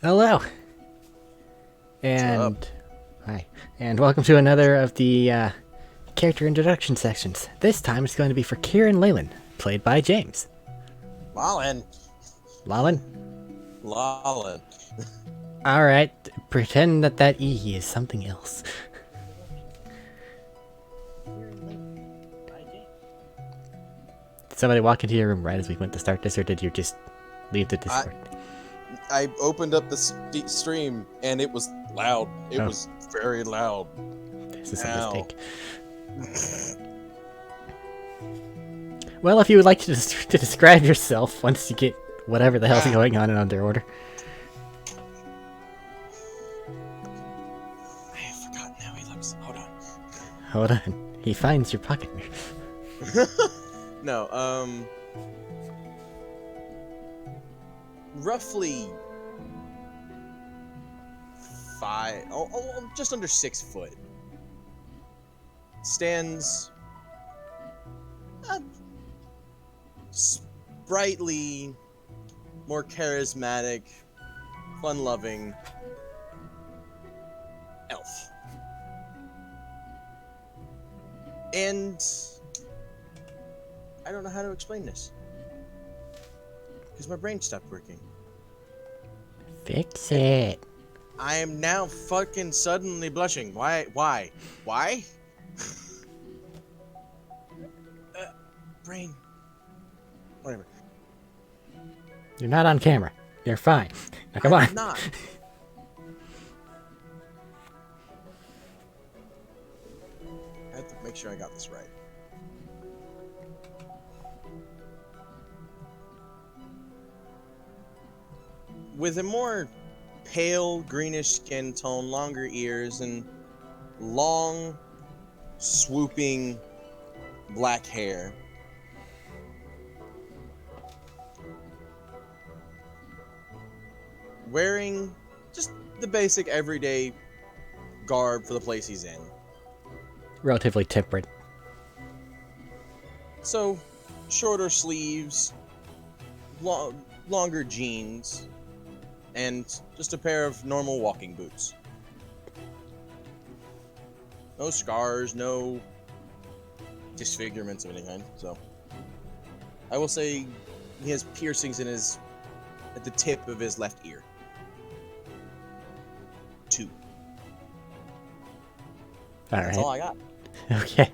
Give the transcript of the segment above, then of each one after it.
Hello, What's up? and hi, and welcome to another of the character introduction sections. This time it's going to be for Kiren Lalen, played by James. Lalen. Lalen? Lalen. Alright, pretend that E is something else. Did somebody walk into your room right as we went to start this, or did you just leave the I Discord? I opened up the stream and it was loud. It Oh, was very loud. this is a Ow. mistake. Well, if you would like to describe yourself once you get whatever the hell's Ah, going on in Under Order. I have forgotten how he looks. Hold Hold on. He finds your pocket mirror. on. No, roughly just under 6 foot. Stands uh, sprightly, more charismatic, fun-loving elf. And I don't know how to explain this because my brain stopped working. Fix And it. I am now fucking suddenly blushing. Why? Brain. Whatever. You're not on camera. You're fine. Now come on. I'm not. I have to make sure I got this right. With a more pale greenish skin tone, longer ears, and long, swooping black hair. Wearing just the basic everyday garb for the place he's in. Relatively temperate. So, shorter sleeves, longer jeans, and just a pair of normal walking boots. No scars, no disfigurements of any kind. So, I will say he has piercings in at the tip of his left ear. 2. That's Alright. all I got. Okay.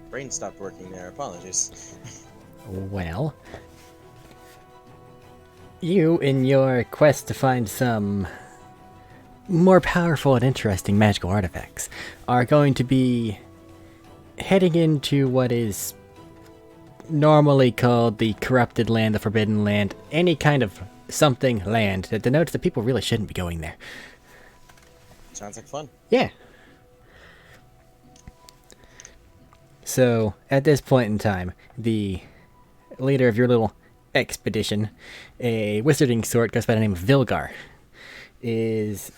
Brain stopped working there. Apologies. Well, you, in your quest to find some more powerful and interesting magical artifacts, are going to be heading into what is normally called the Corrupted Land, the Forbidden Land, any kind of something land that denotes that people really shouldn't be going there. Sounds like fun. Yeah. So, at this point in time, the leader of your little expedition, a wizarding sort goes by the name of Vilgar, is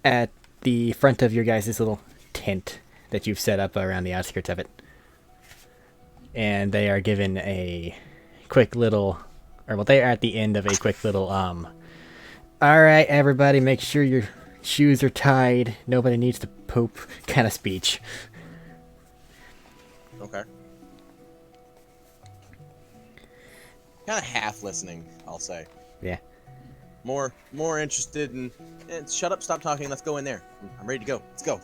at the front of your guys' little tent that you've set up around the outskirts of it. And they are given a quick little, or well, they are at the end of a quick little, alright, everybody, make sure your shoes are tied, nobody needs to poop kind of speech. Okay. Kind of half listening, I'll say. Yeah. More interested in. Shut up! Stop talking. Let's go in there. I'm ready to go. Let's go.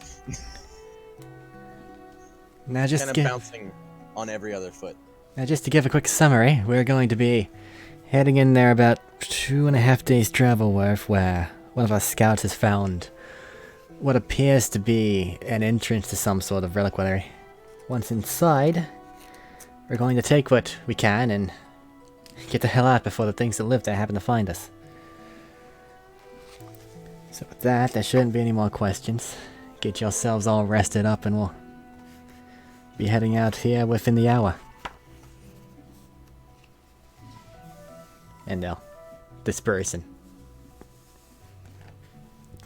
Now just Kind of give, bouncing on every other foot. now just to give a quick summary, we're going to be heading in there about 2.5 days travel worth, where one of our scouts has found what appears to be an entrance to some sort of reliquary. Once inside, we're going to take what we can and get the hell out before the things that live there happen to find us. So with that, there shouldn't be any more questions. Get yourselves all rested up and we'll be heading out here within the hour. And they'll disperse and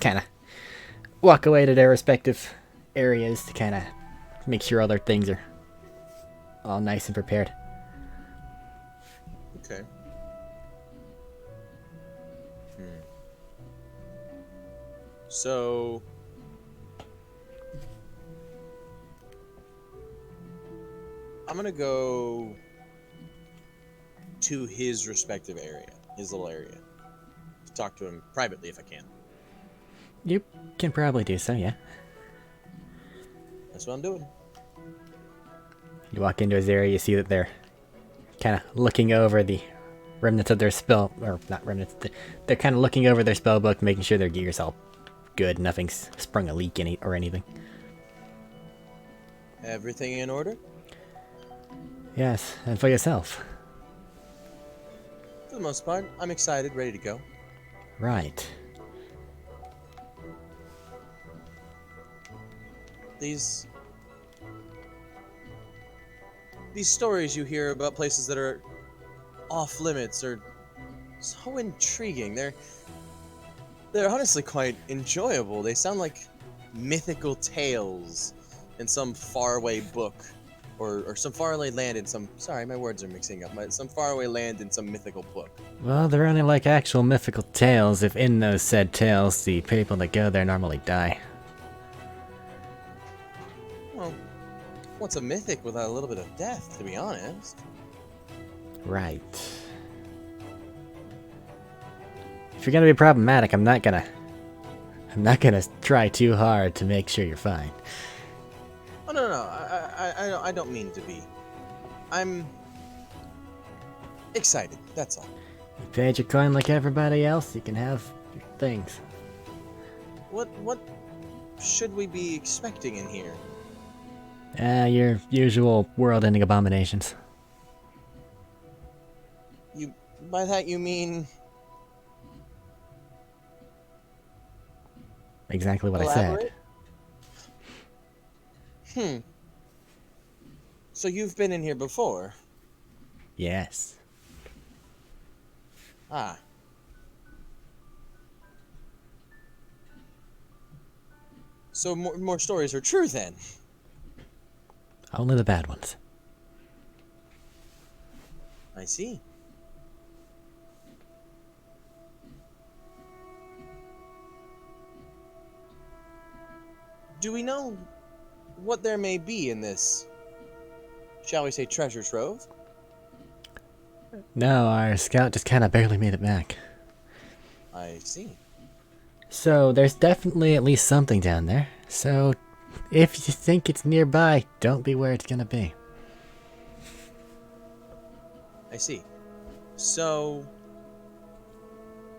kind of walk away to their respective areas to kind of make sure all their things are all nice and prepared. Okay. Hmm. So, I'm gonna go to his respective area, his little area, to talk to him privately if I can. You can probably do so, yeah. That's what I'm doing. You walk into his area, you see that they're kind of looking over the remnants of their spell, or not remnants, they're kind of looking over their spell book, making sure their gear's all good, nothing's sprung a leak in it or anything. Everything in order? Yes, and for yourself. For the most part, I'm excited, ready to go. Right. These stories you hear about places that are off limits are so intriguing. They're honestly quite enjoyable. They sound like mythical tales in some faraway book, or some faraway land in some. Sorry, my words are mixing up. Some faraway land in some mythical book. Well, they're only like actual mythical tales if in those said tales the people that go there normally die. Well, what's a mythic without a little bit of death, to be honest? Right. If you're gonna be problematic, I'm not gonna try too hard to make sure you're fine. Oh no, I don't mean to be. I'm excited. That's all. You paid your coin like everybody else, you can have your things. What should we be expecting in here? Your usual world-ending abominations. By that you mean Exactly what elaborate? I said. So you've been in here before? Yes. Ah. So more stories are true then? Only the bad ones. I see. Do we know what there may be in this, shall we say, treasure trove? No, our scout just kind of barely made it back. I see. So there's definitely at least something down there. So if you think it's nearby, don't be where it's gonna be. I see. So,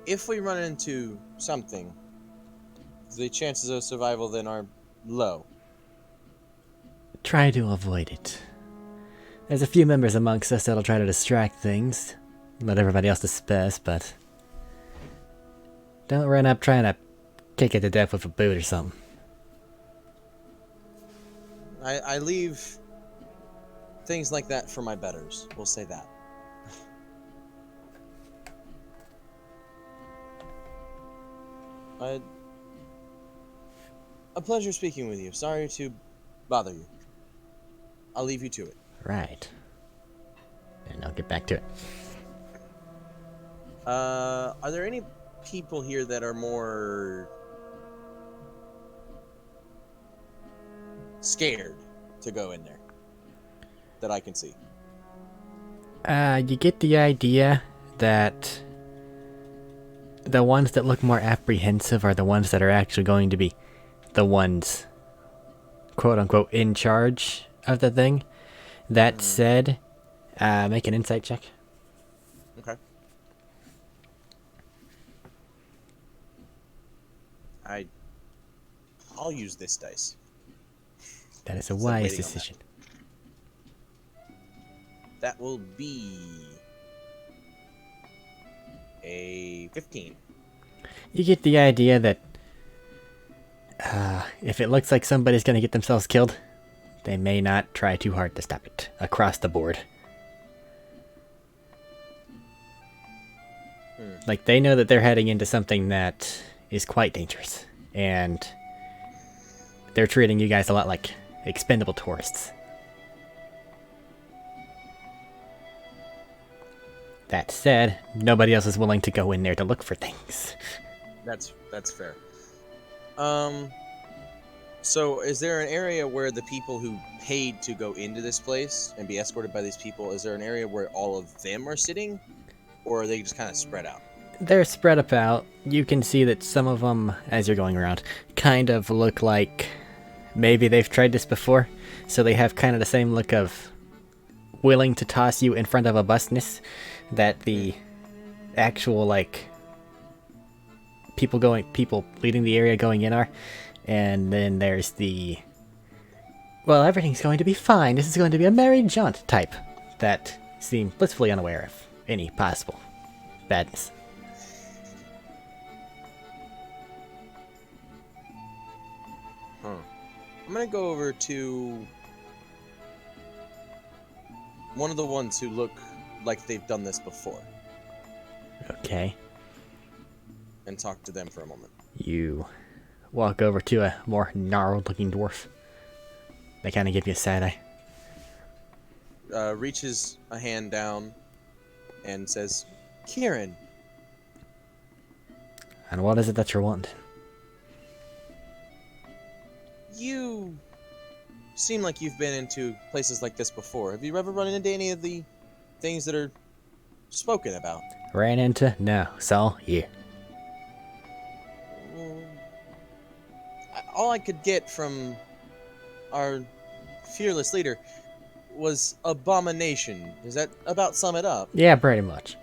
if we run into something, the chances of survival then are low. Try to avoid it. There's a few members amongst us that'll try to distract things, let everybody else disperse, but don't run up trying to kick it to death with a boot or something. I leave things like that for my betters. We'll say that. A pleasure speaking with you. Sorry to bother you. I'll leave you to it. Right. And I'll get back to it. Are there any people here that are more scared to go in there that I can see? You get the idea that the ones that look more apprehensive are the ones that are actually going to be the ones, quote unquote, in charge of the thing. That said, make an insight check. Okay. I'll use this dice. That is a So wise waiting on decision. That will be a 15. You get the idea that if it looks like somebody's going to get themselves killed, they may not try too hard to stop it across the board. Like, they know that they're heading into something that is quite dangerous, and they're treating you guys a lot like expendable tourists. That said, nobody else is willing to go in there to look for things. That's fair. So is there an area where the people who paid to go into this place and be escorted by these people, is there an area where all of them are sitting, or are they just kind of spread out? They're spread about. You can see that some of them, as you're going around, kind of look like maybe they've tried this before. So they have kind of the same look of willing to toss you in front of a busness that the actual, like, people leading the area going in are. And then there's the, well, everything's going to be fine, this is going to be a merry jaunt type that seem blissfully unaware of any possible badness. I'm gonna go over to one of the ones who look like they've done this before Okay. and talk to them for a moment. You walk over to a more gnarled looking dwarf. They kind of give you a side eye. Reaches a hand down and says, Kiren, And what is it that you're wanting? you seem like you've been into places like this before. Have you ever run into any of the things that are spoken about? Ran into? No, saw you. All I could get from our fearless leader was abomination. Does that about sum it up? Yeah, pretty much.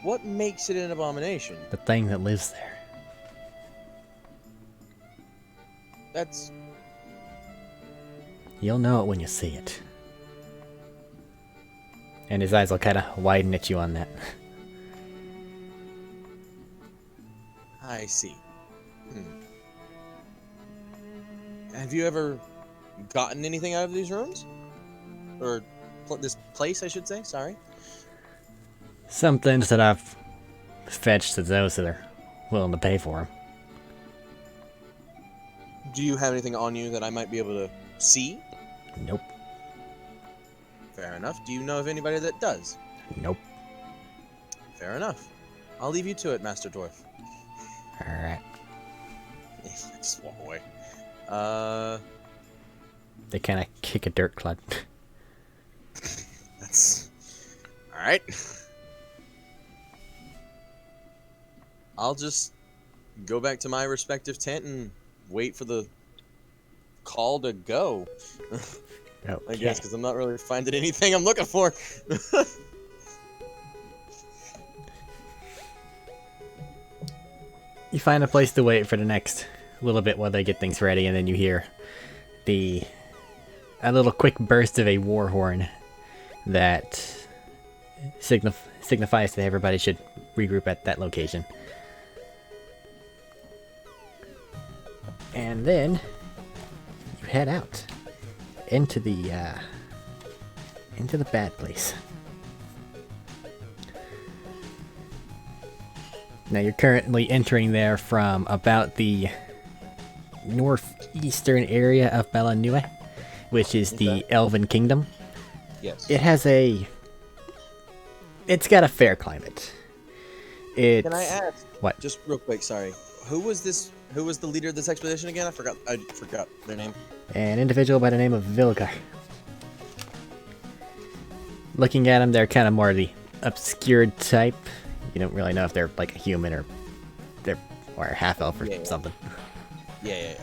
What makes it an abomination? The thing that lives there. That's... You'll know it when you see it. And his eyes will kind of widen at you on that. I see. Have you ever gotten anything out of these rooms? Or this place, I should say, sorry. Some things that I've fetched to those that are willing to pay for them. Do you have anything on you that I might be able to see? Nope. Fair enough. Do you know of anybody that does? Nope. Fair enough. I'll leave you to it, Master Dwarf. Alright. Just walk away. They kind of kick a dirt clod. That's... Alright. I'll just go back to my respective tent and wait for the call to go. Okay. I guess, because I'm not really finding anything I'm looking for. You find a place to wait for the next little bit while they get things ready, and then you hear a little quick burst of a war horn that signifies that everybody should regroup at that location. And then you head out into the bad place. Now you're currently entering there from about the northeastern area of Melanue, which is the Elven Kingdom. Yes. It's got a fair climate. Can I ask? What? Just real quick, sorry. Who was the leader of this expedition again? I forgot their name. An individual by the name of Vilgar. Looking at them, they're kind of more the obscured type. You don't really know if they're like a human or a half elf or something. Yeah.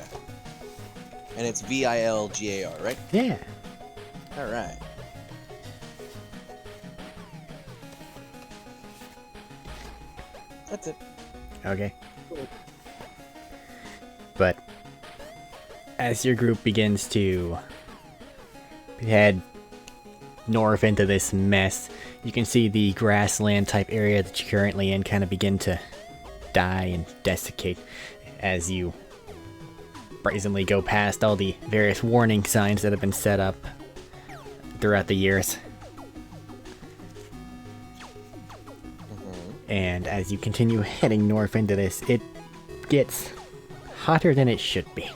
And it's Vilgar, right? Yeah. All right. That's it. Okay. But as your group begins to head north into this mess, you can see the grassland type area that you're currently in kind of begin to die and desiccate as you brazenly go past all the various warning signs that have been set up throughout the years. And as you continue heading north into this, it gets hotter than it should be.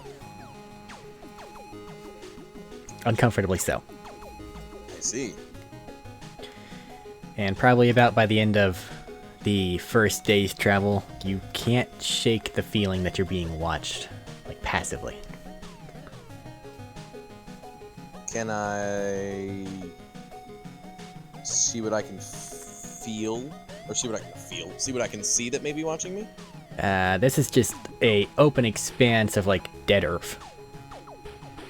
Uncomfortably so. I see. And probably about by the end of the first day's travel, you can't shake the feeling that you're being watched, like passively. Can I see what I can feel? Or see what I can feel? See what I can see that may be watching me? This is just a open expanse of like dead earth.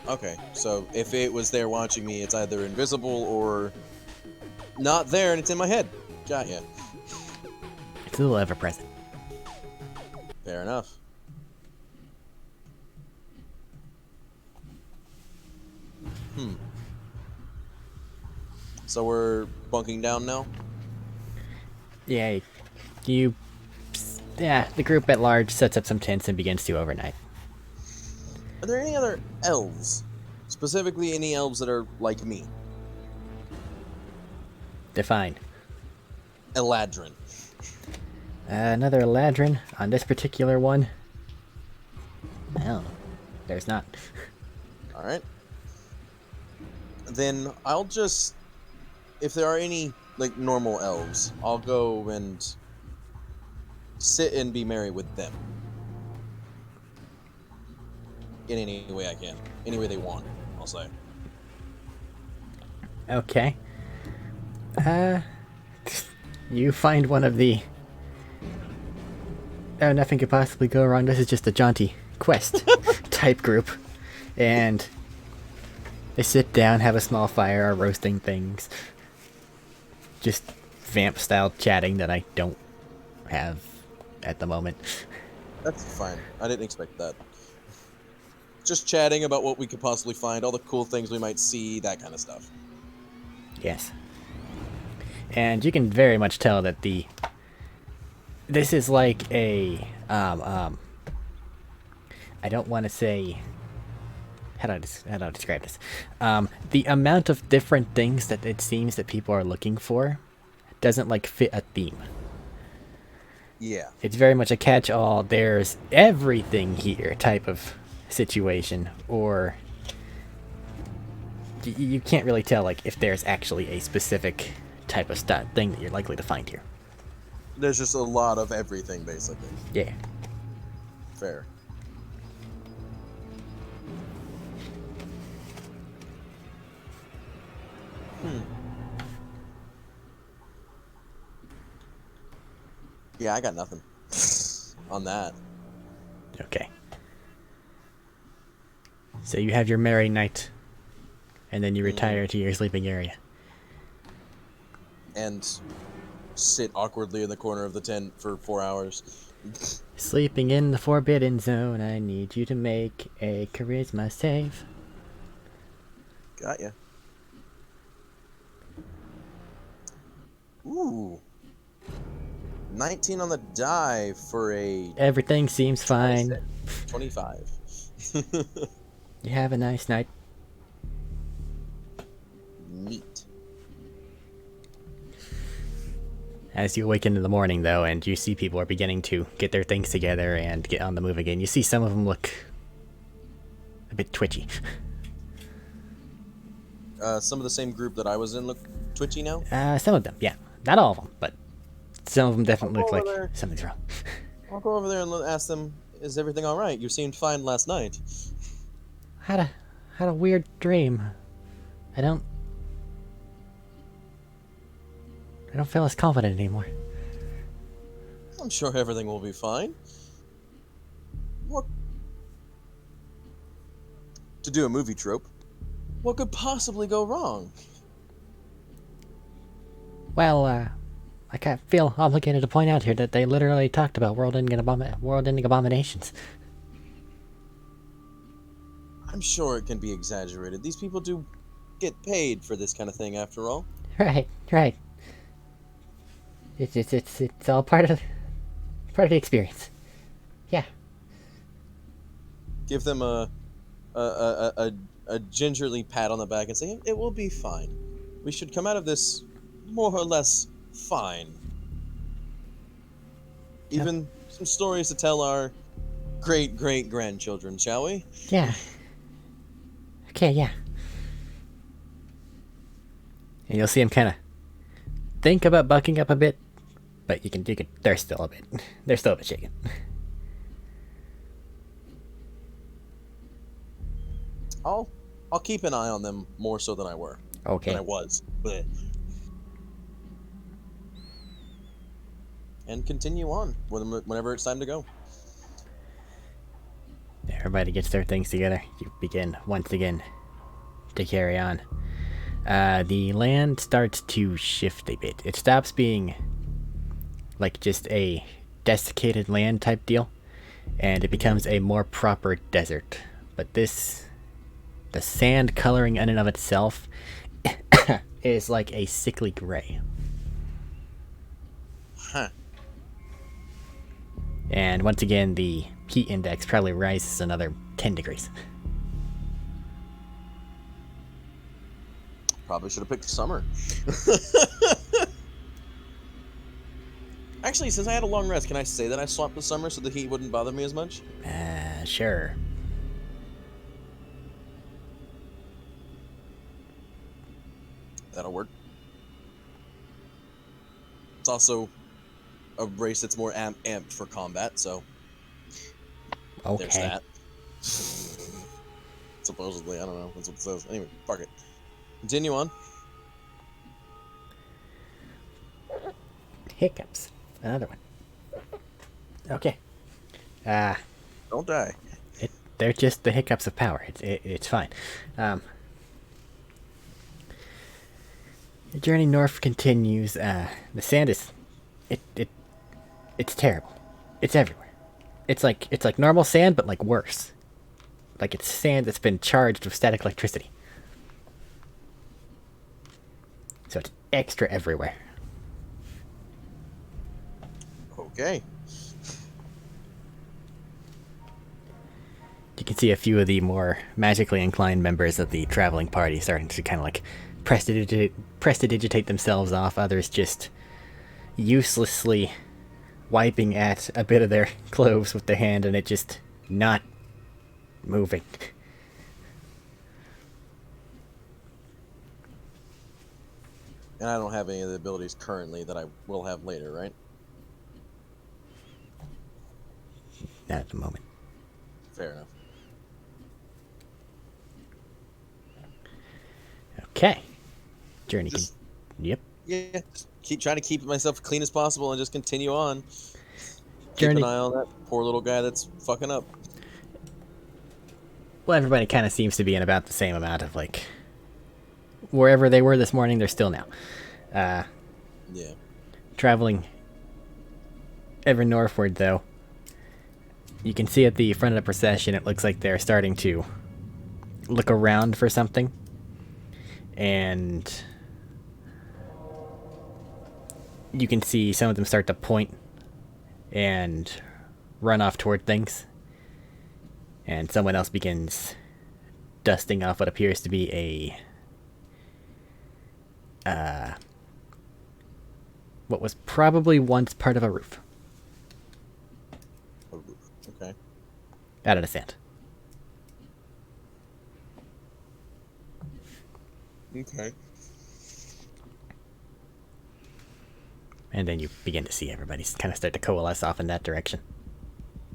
Okay, so if it was there watching me, it's either invisible or not there and it's in my head. Got ya. It's a little ever present. Fair enough. So we're bunking down now? Yeah, the group at large sets up some tents and begins to overnight. Are there any other elves? Specifically any elves that are like me? Define. Eladrin. Another Eladrin on this particular one. No, there's not. Alright. Then I'll just... If there are any, like, normal elves, I'll go and sit and be merry with them. In any way I can. Any way they want, I'll say. Okay. You find one of the... Oh, nothing could possibly go wrong. This is just a jaunty quest type group. And they sit down, have a small fire, are roasting things. Just vamp-style chatting that I don't have at the moment. That's fine. I didn't expect that. Just chatting about what we could possibly find, all the cool things we might see, that kind of stuff. Yes. And you can very much tell that this is like a I don't want to say how do I describe this? The amount of different things that it seems that people are looking for doesn't like fit a theme. Yeah. It's very much a catch-all. There's everything here type of situation, or you can't really tell like if there's actually a specific type of thing that you're likely to find here. There's just a lot of everything, basically. Yeah. Fair. Yeah, I got nothing on that. Okay. So you have your merry night, and then you retire to your sleeping area. And sit awkwardly in the corner of the tent for 4 hours. Sleeping in the forbidden zone, I need you to make a charisma save. Got ya. Ooh. 19 on the die for a Everything seems fine. 25. You have a nice night. Neat. As you awaken in the morning, though, and you see people are beginning to get their things together and get on the move again, you see some of them look a bit twitchy. Some of the same group that I was in look twitchy now? Some of them, yeah. Not all of them, but some of them definitely look like there. something's wrong. I'll go over there and ask them, is everything alright? You seemed fine last night. Had a weird dream. I don't feel as confident anymore. I'm sure everything will be fine. What? To do a movie trope, what could possibly go wrong? Well, I kind of feel obligated to point out here that they literally talked about world-ending abominations. I'm sure it can be exaggerated. These people do get paid for this kind of thing, after all. Right. It's all part of the experience. Yeah. Give them a gingerly pat on the back and say, it will be fine. We should come out of this more or less fine. Even some stories to tell our great-great-grandchildren, shall we? Yeah. Okay, yeah. And you'll see him kind of think about bucking up a bit, but you can. They're still a bit. They're still a bit shaken. I'll keep an eye on them more so than I were. Okay. Than I was. Bleh. And continue on whenever it's time to go. Everybody gets their things together. You begin once again to carry on. The land starts to shift a bit. It stops being like just a desiccated land type deal, and it becomes a more proper desert. But the sand coloring in and of itself is like a sickly gray. Huh. And once again, the heat index probably rises another 10 degrees. Probably should have picked summer. Actually, since I had a long rest, can I say that I swapped the summer so the heat wouldn't bother me as much? Sure. That'll work. It's also a race that's more amped for combat, so Okay. there's that. Supposedly, I don't know. That's what it says. Anyway, fuck it. Continue on. Hiccups. Another one. Okay. Don't die. They're just the hiccups of power. It's fine. Your journey north continues. The sand is, it's terrible. It's everywhere. It's like normal sand, but like worse. Like it's sand that's been charged with static electricity. So it's extra everywhere. Okay. You can see a few of the more magically inclined members of the traveling party starting to kind of like prestidigitate themselves off. Others just uselessly wiping at a bit of their clothes with their hand and it just not moving. And I don't have any of the abilities currently that I will have later, right? Not at the moment. Fair enough. Okay. Journey. Yep. Yeah, just keep trying to keep myself clean as possible and just continue on. Journey. Keep an eye on that poor little guy that's fucking up. Well, everybody kind of seems to be in about the same amount of like wherever they were this morning, they're still now. Yeah. Traveling ever northward, though, you can see at the front of the procession, it looks like they're starting to look around for something. And you can see some of them start to point and run off toward things. And someone else begins dusting off what appears to be what was probably once part of a roof. A roof. Okay. Out of the sand. Okay. And then you begin to see everybody kind of start to coalesce off in that direction.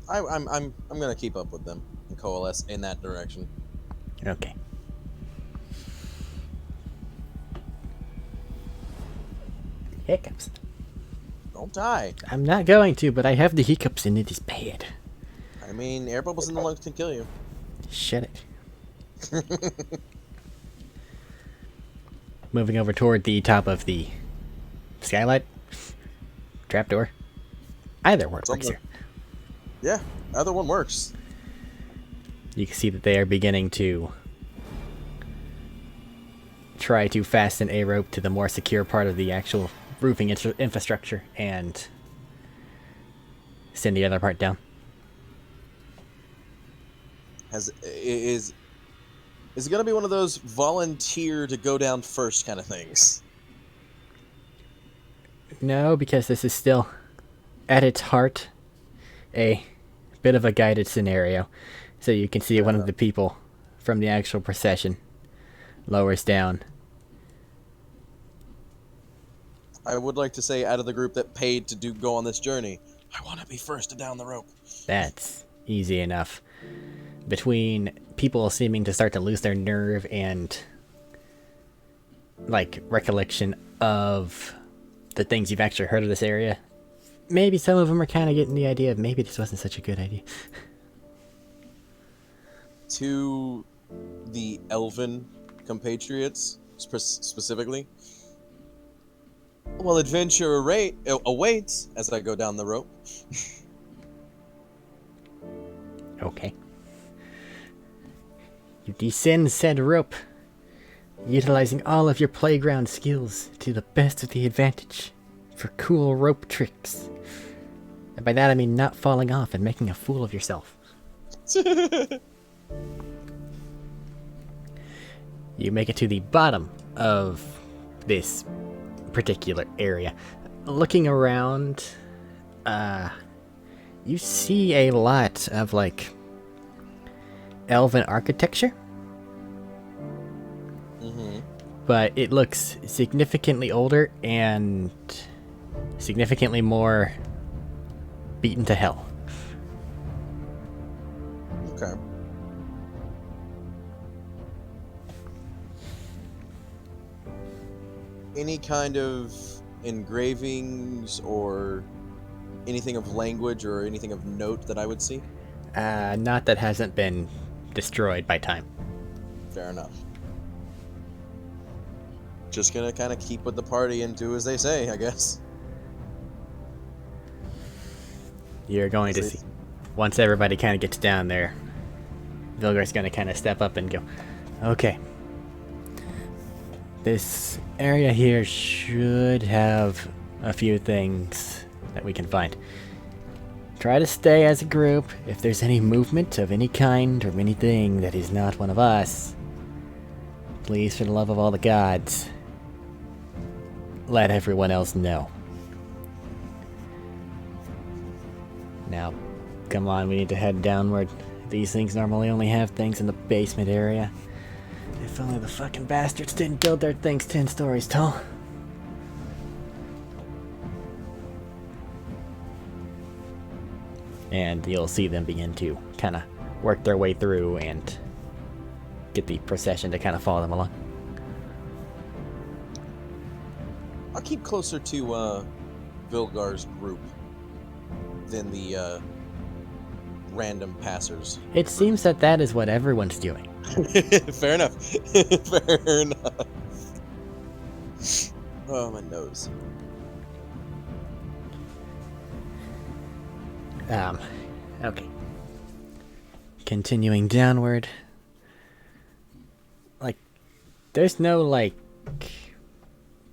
I'm gonna keep up with them and coalesce in that direction. Okay. Hiccups. Don't die. I'm not going to, but I have the hiccups and it is bad. I mean, air bubbles in the lungs can kill you. Shut it. Moving over toward the top of the skylight. Trapdoor. Either works here. Yeah, either one works. You can see that they are beginning to try to fasten a rope to the more secure part of the actual roofing infrastructure and send the other part down. Is it gonna be one of those volunteer to go down first kind of things? No, because this is still, at its heart, a bit of a guided scenario. So you can see one of the people from the actual procession lowers down. I would like to say out of the group that paid to go on this journey, I want to be first down the rope. That's easy enough. Between people seeming to start to lose their nerve and like recollection of the things you've actually heard of this area, maybe some of them are kind of getting the idea of maybe this wasn't such a good idea. To the elven compatriots, specifically, well, adventure awaits as I go down the rope. Okay. You descend said rope, utilizing all of your playground skills to the best of the advantage for cool rope tricks. And by that I mean not falling off and making a fool of yourself. You make it to the bottom of this particular area. Looking around, you see a lot of like elven architecture. But it looks significantly older and significantly more beaten to hell. Okay. Any kind of engravings or anything of language or anything of note that I would see? Not that hasn't been destroyed by time. Fair enough. Just gonna kind of keep with the party and do as they say, I guess. You're going to see. Once everybody kind of gets down there, Vilgar's going to kind of step up and go, okay. This area here should have a few things that we can find. Try to stay as a group. If there's any movement of any kind or anything that is not one of us, please, for the love of all the gods, let everyone else know. Now, come on, we need to head downward. These things normally only have things in the basement area. If only the fucking bastards didn't build their things 10 stories tall. And you'll see them begin to kind of work their way through and get the procession to kind of follow them along. I'll keep closer to Vilgar's group than the random passers. It seems that that is what everyone's doing. Fair enough. Fair enough. Oh, my nose. Okay. Continuing downward. Like, there's no, like...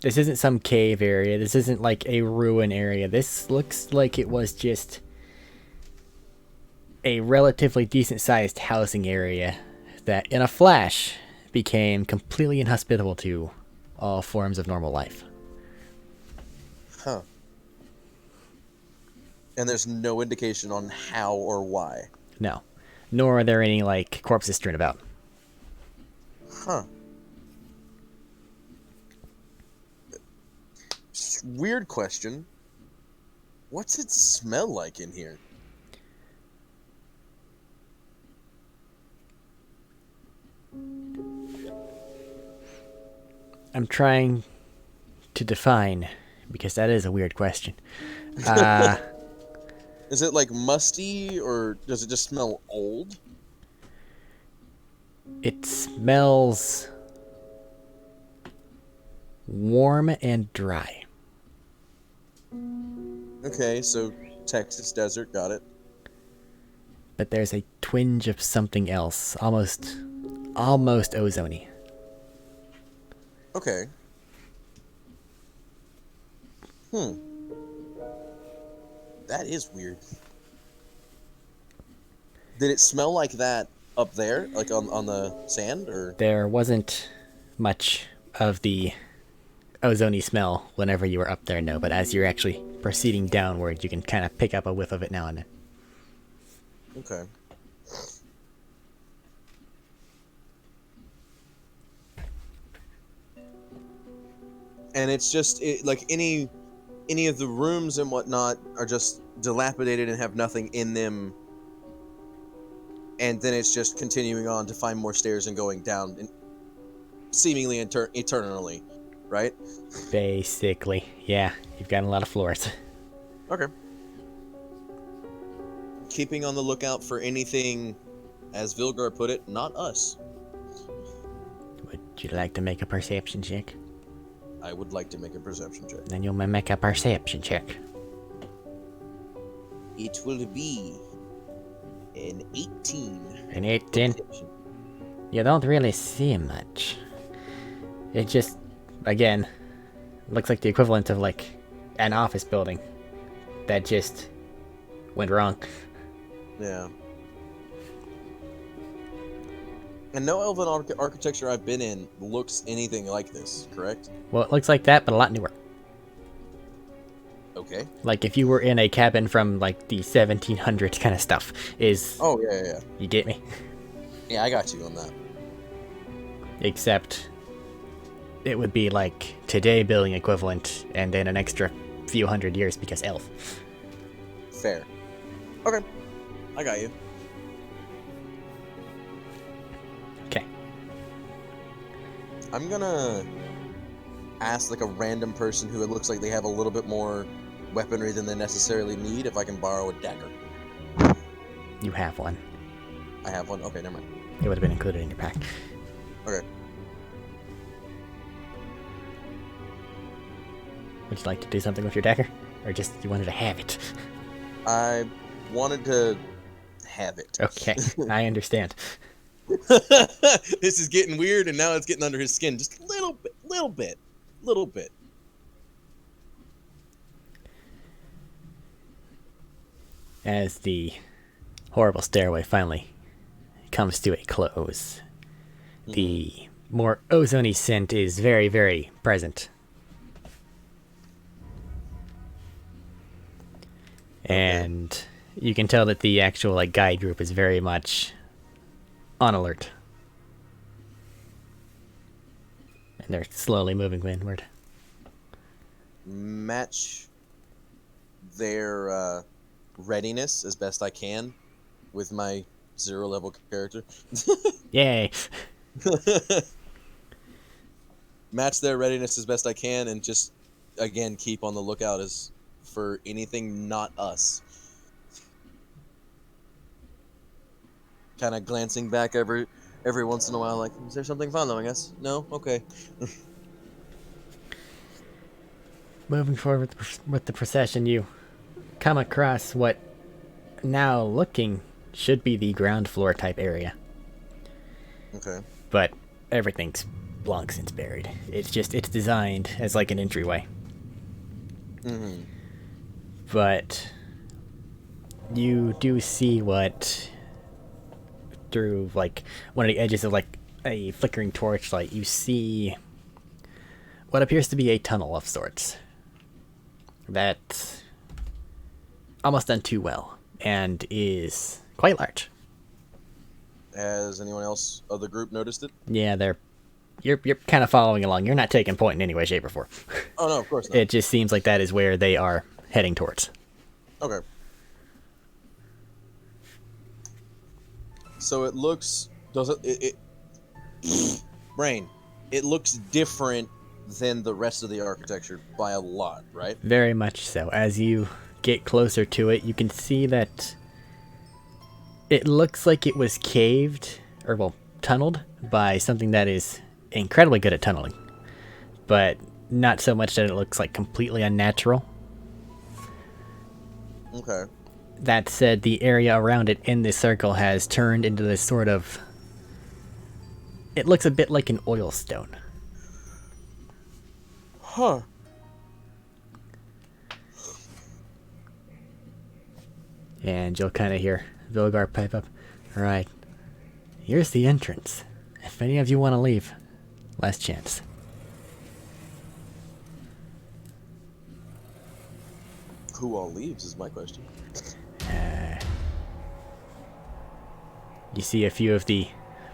This isn't some cave area. This isn't, like, a ruin area. This looks like it was just a relatively decent-sized housing area that, in a flash, became completely inhospitable to all forms of normal life. Huh. And there's no indication on how or why. No. Nor are there any, like, corpses strewn about. Huh. Weird question. What's it smell like in here? I'm trying to define, because that is a weird question. Is it like musty, or does it just smell old? It smells warm and dry. Okay, so Texas desert, got it. But there's a twinge of something else, almost ozone-y. Okay. That is weird. Did it smell like that up there, like on the sand, or? There wasn't much of the ozone-y smell whenever you were up there, no, but as you're actually proceeding downward, you can kind of pick up a whiff of it now and then. Okay. and it's just like any of the rooms and whatnot are just dilapidated and have nothing in them, and then it's just continuing on to find more stairs and going down, and seemingly eternally, right? Basically, yeah. You've got a lot of floors. Okay. Keeping on the lookout for anything, as Vilgar put it, not us. Would you like to make a perception check? I would like to make a perception check. Then you'll make a perception check. It will be an 18. An 18? Perception. You don't really see much. It just, again, looks like the equivalent of like an office building that just went wrong. Yeah. And no elven architecture I've been in looks anything like this, correct? Well, it looks like that, but a lot newer. Okay. Like if you were in a cabin from like the 1700s kind of stuff is... Oh, yeah. You get me? Yeah, I got you on that. Except it would be like today building equivalent and then an extra few hundred years because elf. Fair. Okay. I got you. Okay. I'm gonna ask like a random person who it looks like they have a little bit more weaponry than they necessarily need if I can borrow a dagger. You have one. I have one? Okay, never mind. It would have been included in your pack. Okay. Would you like to do something with your dagger? Or just you wanted to have it? I wanted to have it. Okay, I understand. This is getting weird, and now it's getting under his skin just a little bit. As the horrible stairway finally comes to a close, the more ozony scent is very, very present. And you can tell that the actual like guide group is very much on alert. And they're slowly moving inward. Match their readiness as best I can with my 0 level character. Yay! Match their readiness as best I can, and just again keep on the lookout as for anything not us. Kind of glancing back every once in a while, like, is there something following us? No? Okay. Moving forward with the procession, you come across what now looking should be the ground floor type area. Okay. But everything's long since buried. It's designed as like an entryway. Mm-hmm. But you do see what, through like one of the edges of like a flickering torchlight, you see what appears to be a tunnel of sorts that almost done too well and is quite large. Has anyone else of the group noticed it? Yeah, you're kind of following along. You're not taking point in any way, shape, or form. Oh no, of course not. It just seems like that is where they are heading towards. Okay. So it looks... Does it Brain. It looks different than the rest of the architecture by a lot, right? Very much so. As you get closer to it, you can see that it looks like it was caved, or well, tunneled by something that is incredibly good at tunneling. But not so much that it looks like completely unnatural. Okay. That said, the area around it in this circle has turned into this sort of... It looks a bit like an oil stone. Huh. And you'll kind of hear Vilgar pipe up. Alright, here's the entrance. If any of you want to leave, last chance. Who all leaves is my question. You see a few of the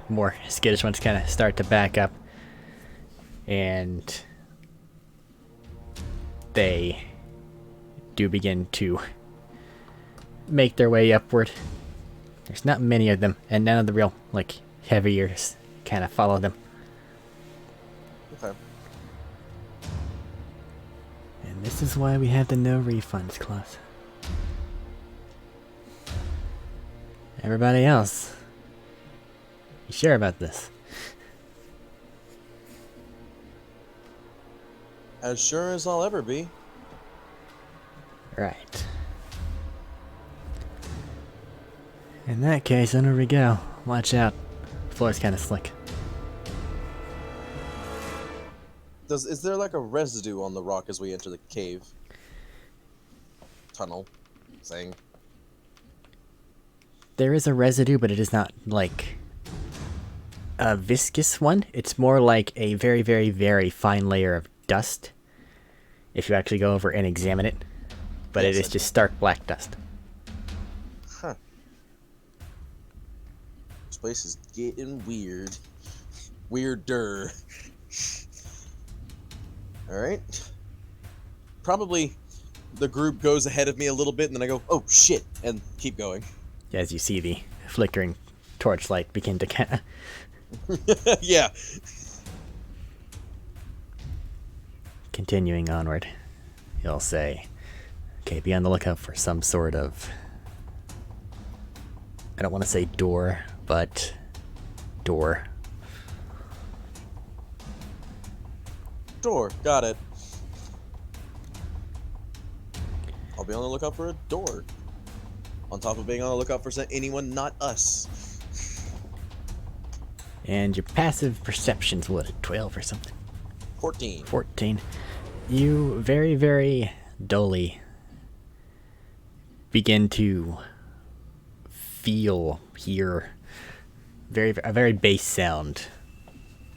more skittish ones kind of start to back up. And they do begin to make their way upward. There's not many of them, and none of the real, like, heaviers kind of follow them. Okay. And this is why we have the no refunds clause. Everybody else, you sure about this? As sure as I'll ever be. Right. In that case, under we go. Watch out. The floor's kind of slick. Is there like a residue on the rock as we enter the cave? Tunnel thing. There is a residue, but it is not like a viscous one. It's more like a very, very, very fine layer of dust. If you actually go over and examine it. But Yes, it is just stark black dust. Huh. This place is getting weird. Weirder. Alright. Probably the group goes ahead of me a little bit, and then I go, oh shit, and keep going. As you see the flickering torchlight begin to kind of Yeah. continuing onward. You'll say, okay, be on the lookout for some sort of, I don't want to say door, but door. Door. Got it. I'll be on the lookout for a door. On top of being on the lookout for anyone not us. And your passive perception's what, a 12 or something? 14. 14. You very, very dully begin to hear a very bass sound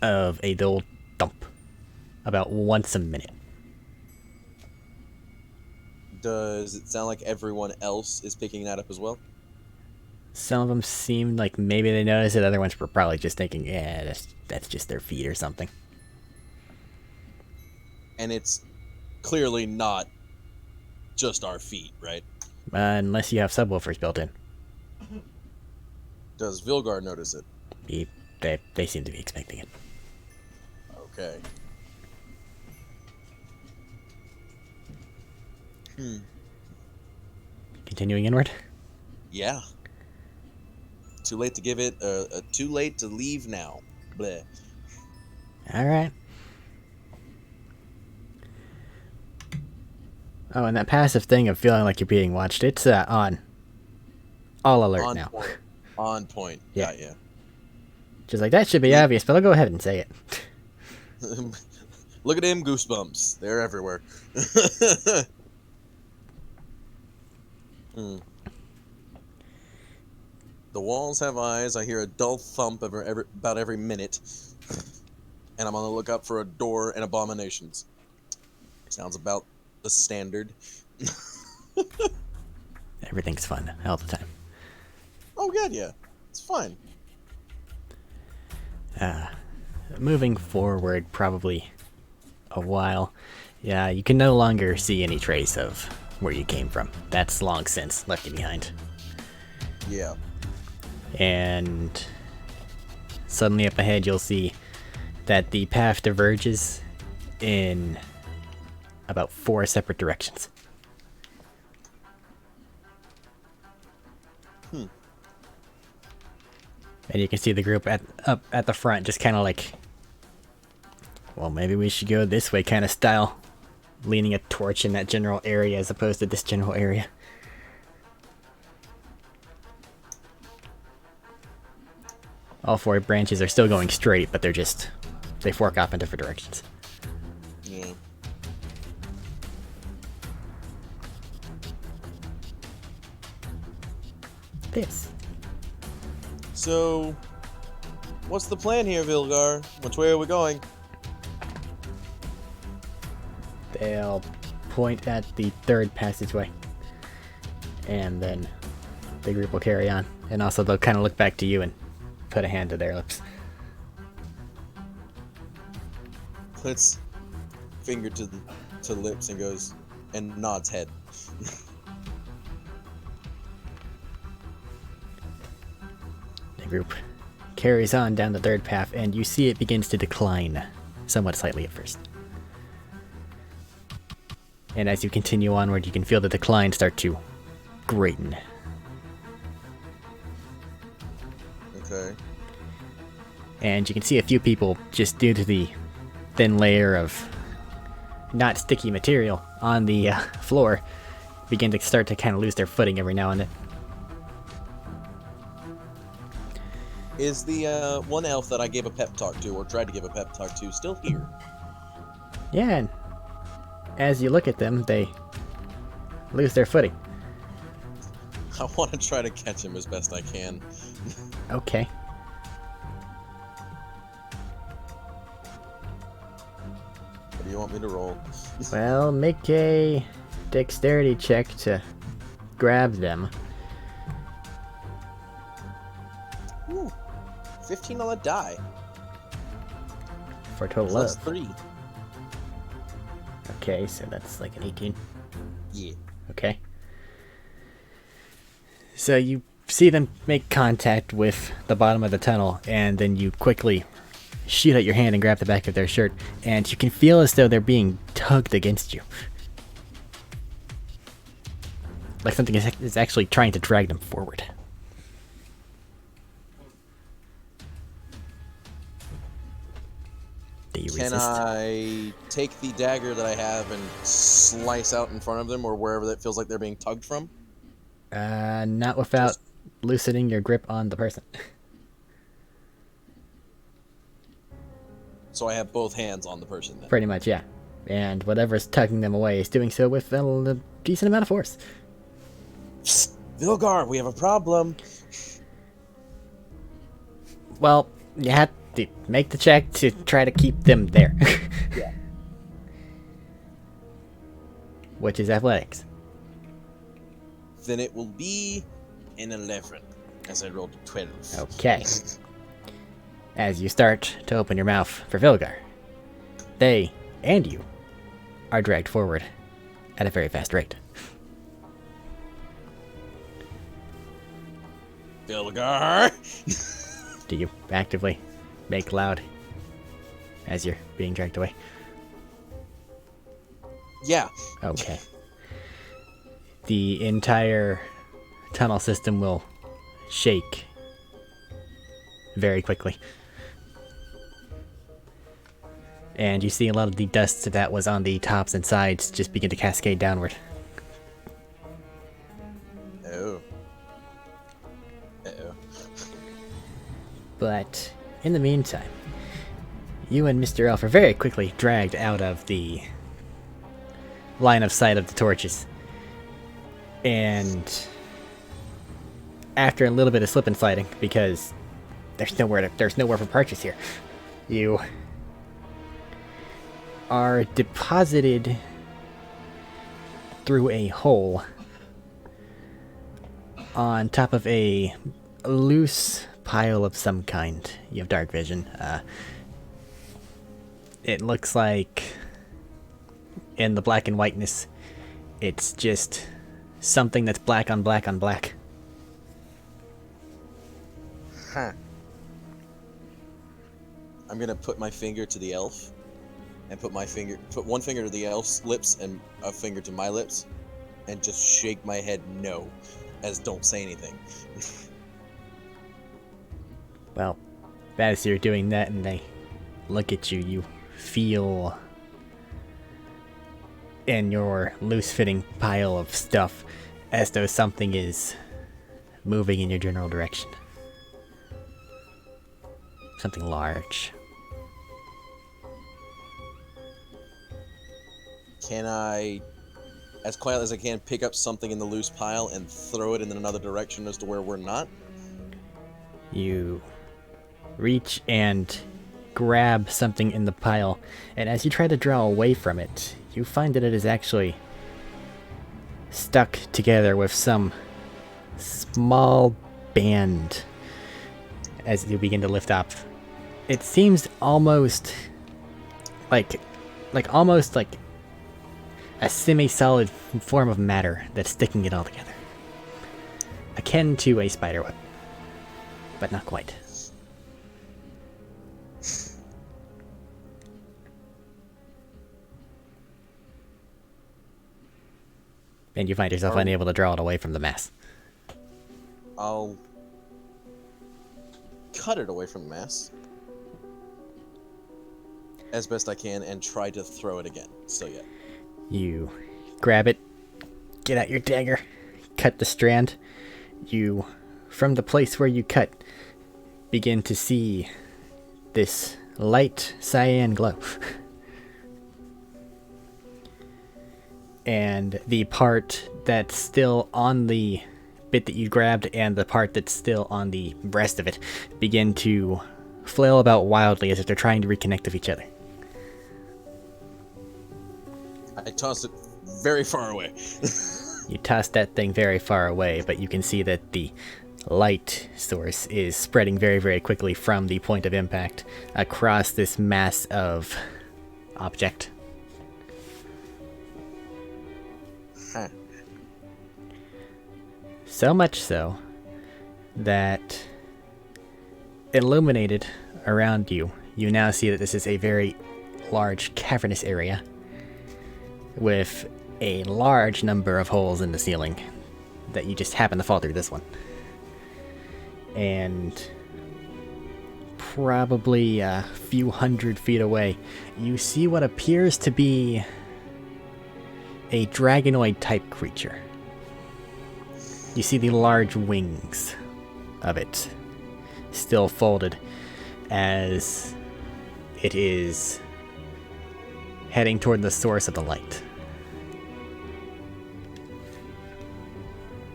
of a dull thump about once a minute. Does it sound like everyone else is picking that up as well? Some of them seem like maybe they noticed it. Other ones were probably just thinking, yeah, that's just their feet or something. And it's clearly not just our feet, right? Unless you have subwoofers built in. Does Vilgar notice it? They seem to be expecting it. Okay. Continuing inward. Yeah. Too late to give it. Too late to leave now. Bleh. All right. Oh, and that passive thing of feeling like you're being watched, it's on. All alert On now. point. On point. Yeah. Yeah. Just like, that should be obvious, but I'll go ahead and say it. Look at him, goosebumps. They're everywhere. The walls have eyes. I hear a dull thump about every minute. And I'm on the lookout for a door and abominations. Sounds about the standard. Everything's fun all the time. Oh, good, yeah. It's fine. Moving forward, probably a while. Yeah, you can no longer see any trace of where you came from. That's long since left you behind. Yeah. And suddenly up ahead, you'll see that the path diverges in about 4 separate directions. And you can see the group up at the front just kind of like, well, maybe we should go this way kind of style. Leaning a torch in that general area as opposed to this general area. All 4 branches are still going straight, but they fork off in different directions. Yeah. This. So, what's the plan here, Vilgar? Which way are we going? They'll point at the 3rd passageway. And then the group will carry on. And also they'll kind of look back to you and put a hand to their lips. Let's finger to to lips and goes and nods head. The group carries on down the third path, and you see it begins to decline, somewhat slightly at first. And as you continue onward, you can feel the decline start to greaten. Okay. And you can see a few people, just due to the thin layer of not sticky material on the floor, begin to start to kind of lose their footing every now and then. Is the one elf that I gave a pep talk to, or tried to give a pep talk to, still here? Yeah, and as you look at them, they lose their footing. I want to try to catch him as best I can. Okay. What do you want me to roll? Well, make a dexterity check to grab them. Ooh, 15 on the die. For a total Plus of. 3. Okay, so that's like an 18. Yeah. Okay. So you see them make contact with the bottom of the tunnel, and then you quickly shoot out your hand and grab the back of their shirt, and you can feel as though they're being tugged against you. Like something is actually trying to drag them forward. Do you Can resist? I take the dagger that I have and slice out in front of them, or wherever that feels like they're being tugged from? Not without loosening your grip on the person. So I have both hands on the person then. Pretty much, yeah. And whatever's tugging them away is doing so with a decent amount of force. Vilgar, we have a problem. Well, you have to make the check to try to keep them there. Yeah. Which is athletics. Then it will be an 11, as I rolled a 12. Okay. As you start to open your mouth for Vilgar, they and you are dragged forward at a very fast rate. Vilgar! Do you actively make loud as you're being dragged away? Yeah. Okay. The entire tunnel system will shake very quickly. And you see a lot of the dust that was on the tops and sides just begin to cascade downward. Oh. Uh-oh. But in the meantime, you and Mr. Elf are very quickly dragged out of the line of sight of the torches. And after a little bit of slip and sliding, because there's nowhere for purchase here, you are deposited through a hole on top of a loose pile of some kind. You have dark vision. It looks like, in the black and whiteness, it's just something that's black on black on black. Huh. I'm gonna put my finger to the elf, and put one finger to the elf's lips and a finger to my lips, and just shake my head no, as don't say anything. Well, as you're doing that and they look at you, you feel in your loose-fitting pile of stuff as though something is moving in your general direction. Something large. Can I, as quietly as I can, pick up something in the loose pile and throw it in another direction as to where we're not? You reach and grab something in the pile, and as you try to draw away from it, you find that it is actually stuck together with some small band as you begin to lift up. It seems almost like a semi-solid form of matter that's sticking it all together. Akin to a spider web, but not quite. And you find yourself unable to draw it away from the mass. I'll cut it away from the mass as best I can and try to throw it again. Still yet. You grab it, get out your dagger, cut the strand. You, from the place where you cut, begin to see this light cyan glow. And the part that's still on the bit that you grabbed and the part that's still on the breast of it begin to flail about wildly as if they're trying to reconnect with each other. I toss it very far away. You toss that thing very far away, but you can see that the light source is spreading very, very quickly from the point of impact across this mass of object. Huh. So much so that illuminated around you, you now see that this is a very large cavernous area with a large number of holes in the ceiling that you just happen to fall through this one. And probably a few 100 feet away, you see what appears to be a dragonoid type creature. You see the large wings of it still folded as it is heading toward the source of the light.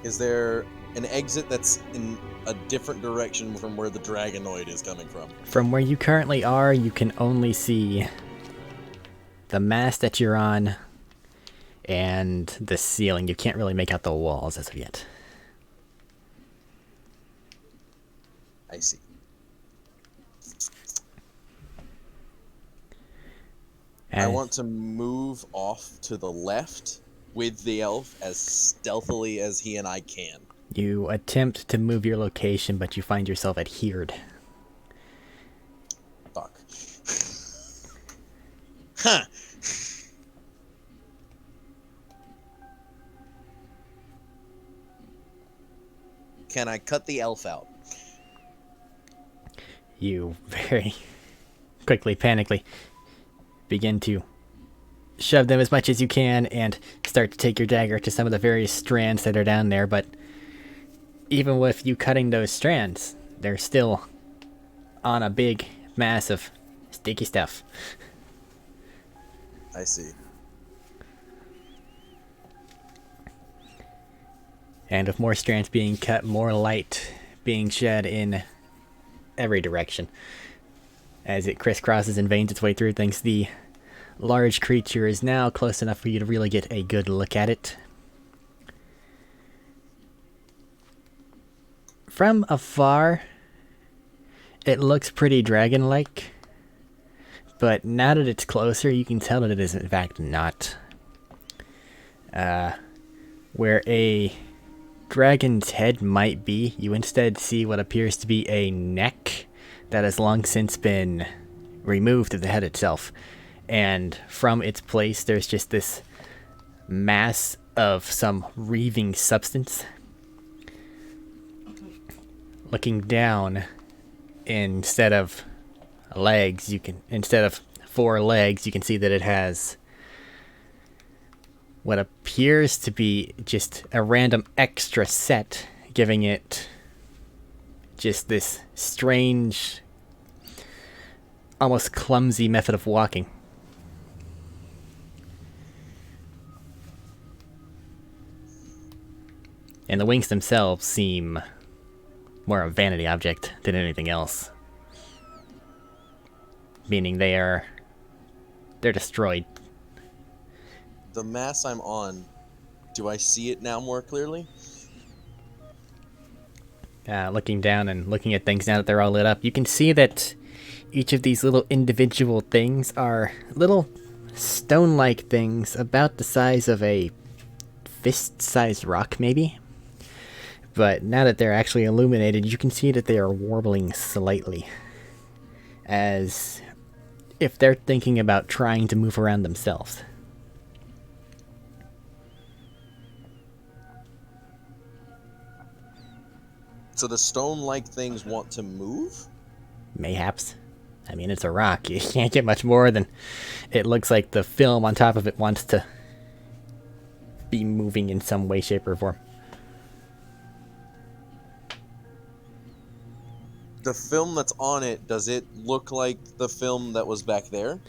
Is there an exit that's in a different direction from where the dragonoid is coming from? From where you currently are, you can only see the mast that you're on and the ceiling. You can't really make out the walls as of yet. I see. I want to move off to the left with the elf as stealthily as he and I can. You attempt to move your location, but you find yourself adhered. Fuck. Huh. Can I cut the elf out? You very quickly, panically, begin to shove them as much as you can and start to take your dagger to some of the various strands that are down there, but even with you cutting those strands, they're still on a big mass of sticky stuff. I see. And with more strands being cut, more light being shed in every direction as it crisscrosses and veins its way through things, the large creature is now close enough for you to really get a good look at it. From afar, it looks pretty dragon-like, but now that it's closer, you can tell that it is in fact not. Where a dragon's head might be, you instead see what appears to be a neck that has long since been removed of the head itself. And from its place, there's just this mass of some wreathing substance. Looking down, instead of legs, instead of 4 legs, you can see that it has what appears to be just a random extra set, giving it just this strange, almost clumsy method of walking. And the wings themselves seem more a vanity object than anything else. Meaning they're destroyed. The mass I'm on, do I see it now more clearly? Looking down and looking at things now that they're all lit up, you can see that each of these little individual things are little stone-like things about the size of a fist-sized rock, maybe. But now that they're actually illuminated, you can see that they are warbling slightly, as if they're thinking about trying to move around themselves. So the stone-like things want to move? Mayhaps. I mean, it's a rock. You can't get much more than it looks like the film on top of it wants to be moving in some way, shape, or form. The film that's on it, does it look like the film that was back there?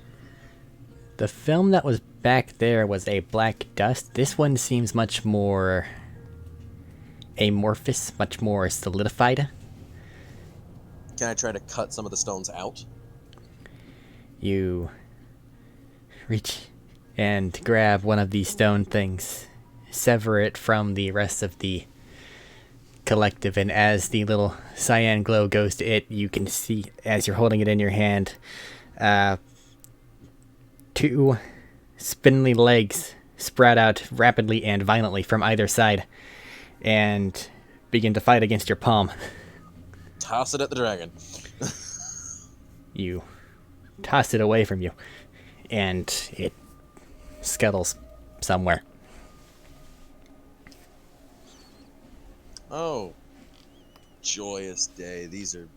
The film that was back there was a black dust. This one seems much more amorphous, much more solidified. Can I try to cut some of the stones out? You reach and grab one of these stone things, sever it from the rest of the collective, and as the little cyan glow goes to it, you can see, as you're holding it in your hand, two spindly legs sprout out rapidly and violently from either side and begin to fight against your palm. Toss it at the dragon. You toss it away from you, and it scuttles somewhere. Oh, joyous day. These are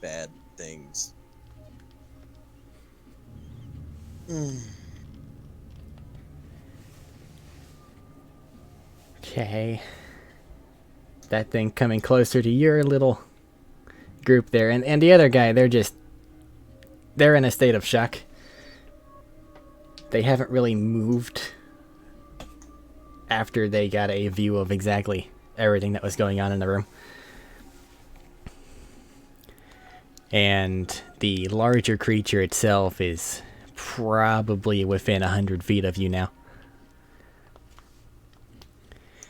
bad things. Okay. That thing coming closer to your little group there. And the other guy, they're in a state of shock. They haven't really moved after they got a view of exactly everything that was going on in the room. And the larger creature itself is probably within 100 feet of you now.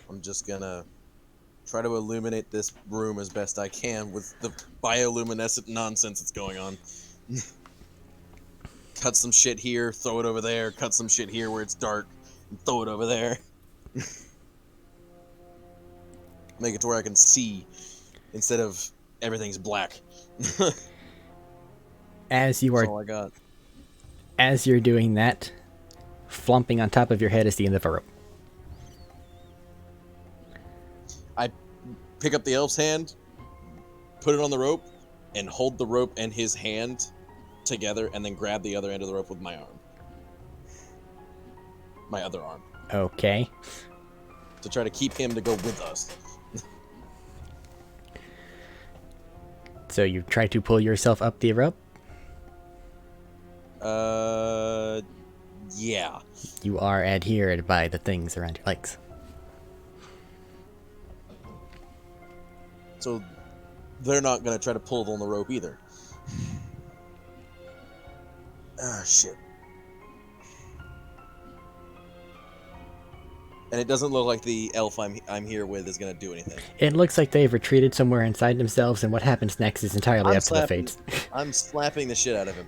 I'm just gonna try to illuminate this room as best I can with the bioluminescent nonsense that's going on. Cut some shit here, throw it over there. Cut some shit here where it's dark, and throw it over there. Make it to where I can see instead of everything's black. As you That's are, all I got. as you're doing that, flomping on top of your head is the end of a rope. I pick up the elf's hand, put it on the rope, and hold the rope and his hand together, and then grab the other end of the rope with my arm. My other arm. Okay. To try to keep him to go with us. So you try to pull yourself up the rope. Yeah. You are adhered by the things around your legs. So they're not gonna try to pull on the rope either. Ah, shit. And it doesn't look like the elf I'm here with is gonna do anything. It looks like they've retreated somewhere inside themselves, and what happens next is entirely up to the fates. I'm slapping the shit out of him.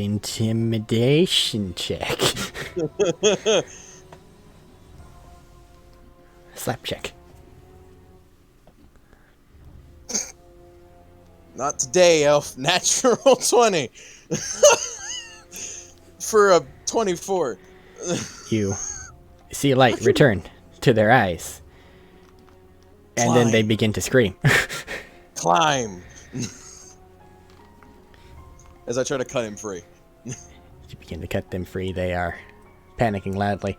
Intimidation check. Slap check. Not today, elf. Natural 20. For a 24. You see light return to their eyes, and then they begin to scream. Climb. As I try to cut him free. You begin to cut them free. They are panicking loudly.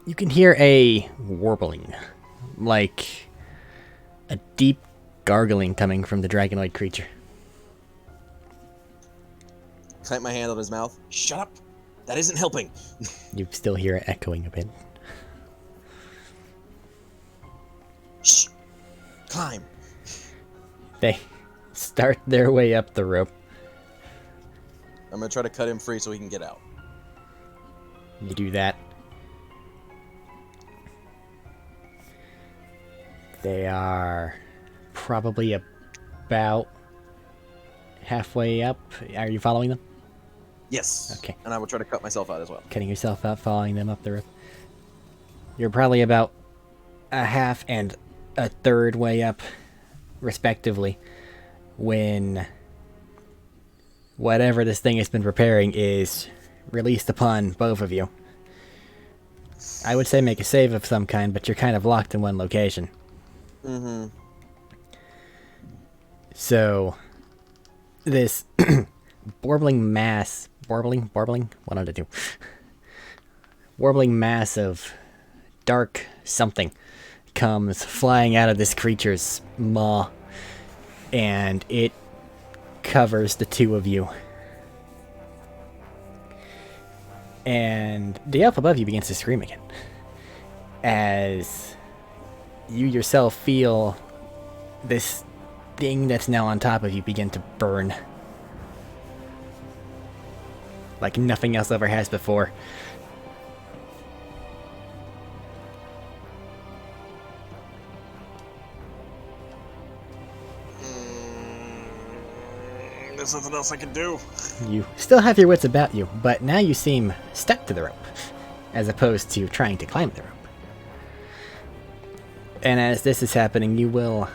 You can hear a warbling, like a deep gargling coming from the dragonoid creature. Clamp my hand on his mouth. Shut up. That isn't helping. You still hear it echoing a bit. Shh. Climb. They start their way up the rope. I'm gonna try to cut him free so he can get out. You do that. They are probably about halfway up. Are you following them? Yes. Okay. And I will try to cut myself out as well. Cutting yourself out, following them up the rope. You're probably about a half and a third way up, respectively, when whatever this thing has been preparing is released upon both of you. I would say make a save of some kind, but you're kind of locked in one location. Mm-hmm. So, this warbling mass... Warbling? One of the two. Warbling mass of dark something comes flying out of this creature's maw, and it covers the two of you. And the elf above you begins to scream again, as you yourself feel this thing that's now on top of you begin to burn like nothing else ever has before. There's nothing else I can do. You still have your wits about you, but now you seem stuck to the rope, as opposed to trying to climb the rope. And as this is happening, you will...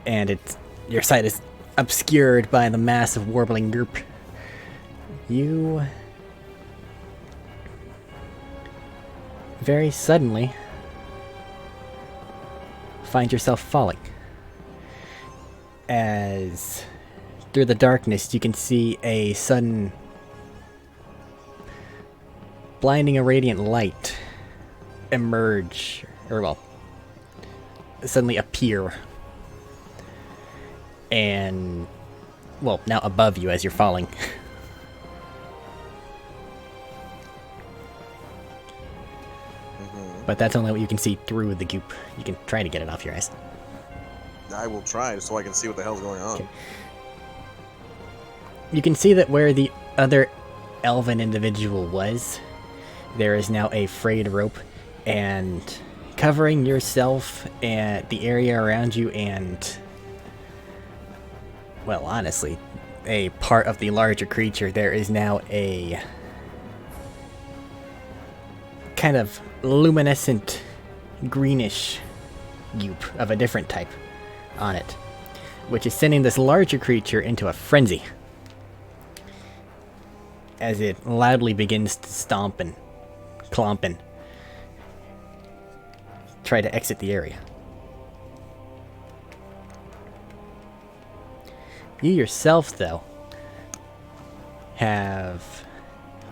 And your sight is obscured by the massive warbling group. You... very suddenly find yourself falling. As through the darkness you can see a sudden blinding irradiant light emerge, or well, suddenly appear. And, well, now above you as you're falling. But that's only what you can see through the goop. You can try to get it off your eyes. I will try so I can see what the hell's going on. Okay. You can see that where the other elven individual was, there is now a frayed rope, and covering yourself and the area around you and, well, honestly, a part of the larger creature, there is now a kind of luminescent greenish goop of a different type on it, which is sending this larger creature into a frenzy as it loudly begins to stomp and clomp and try to exit the area. You yourself, though, have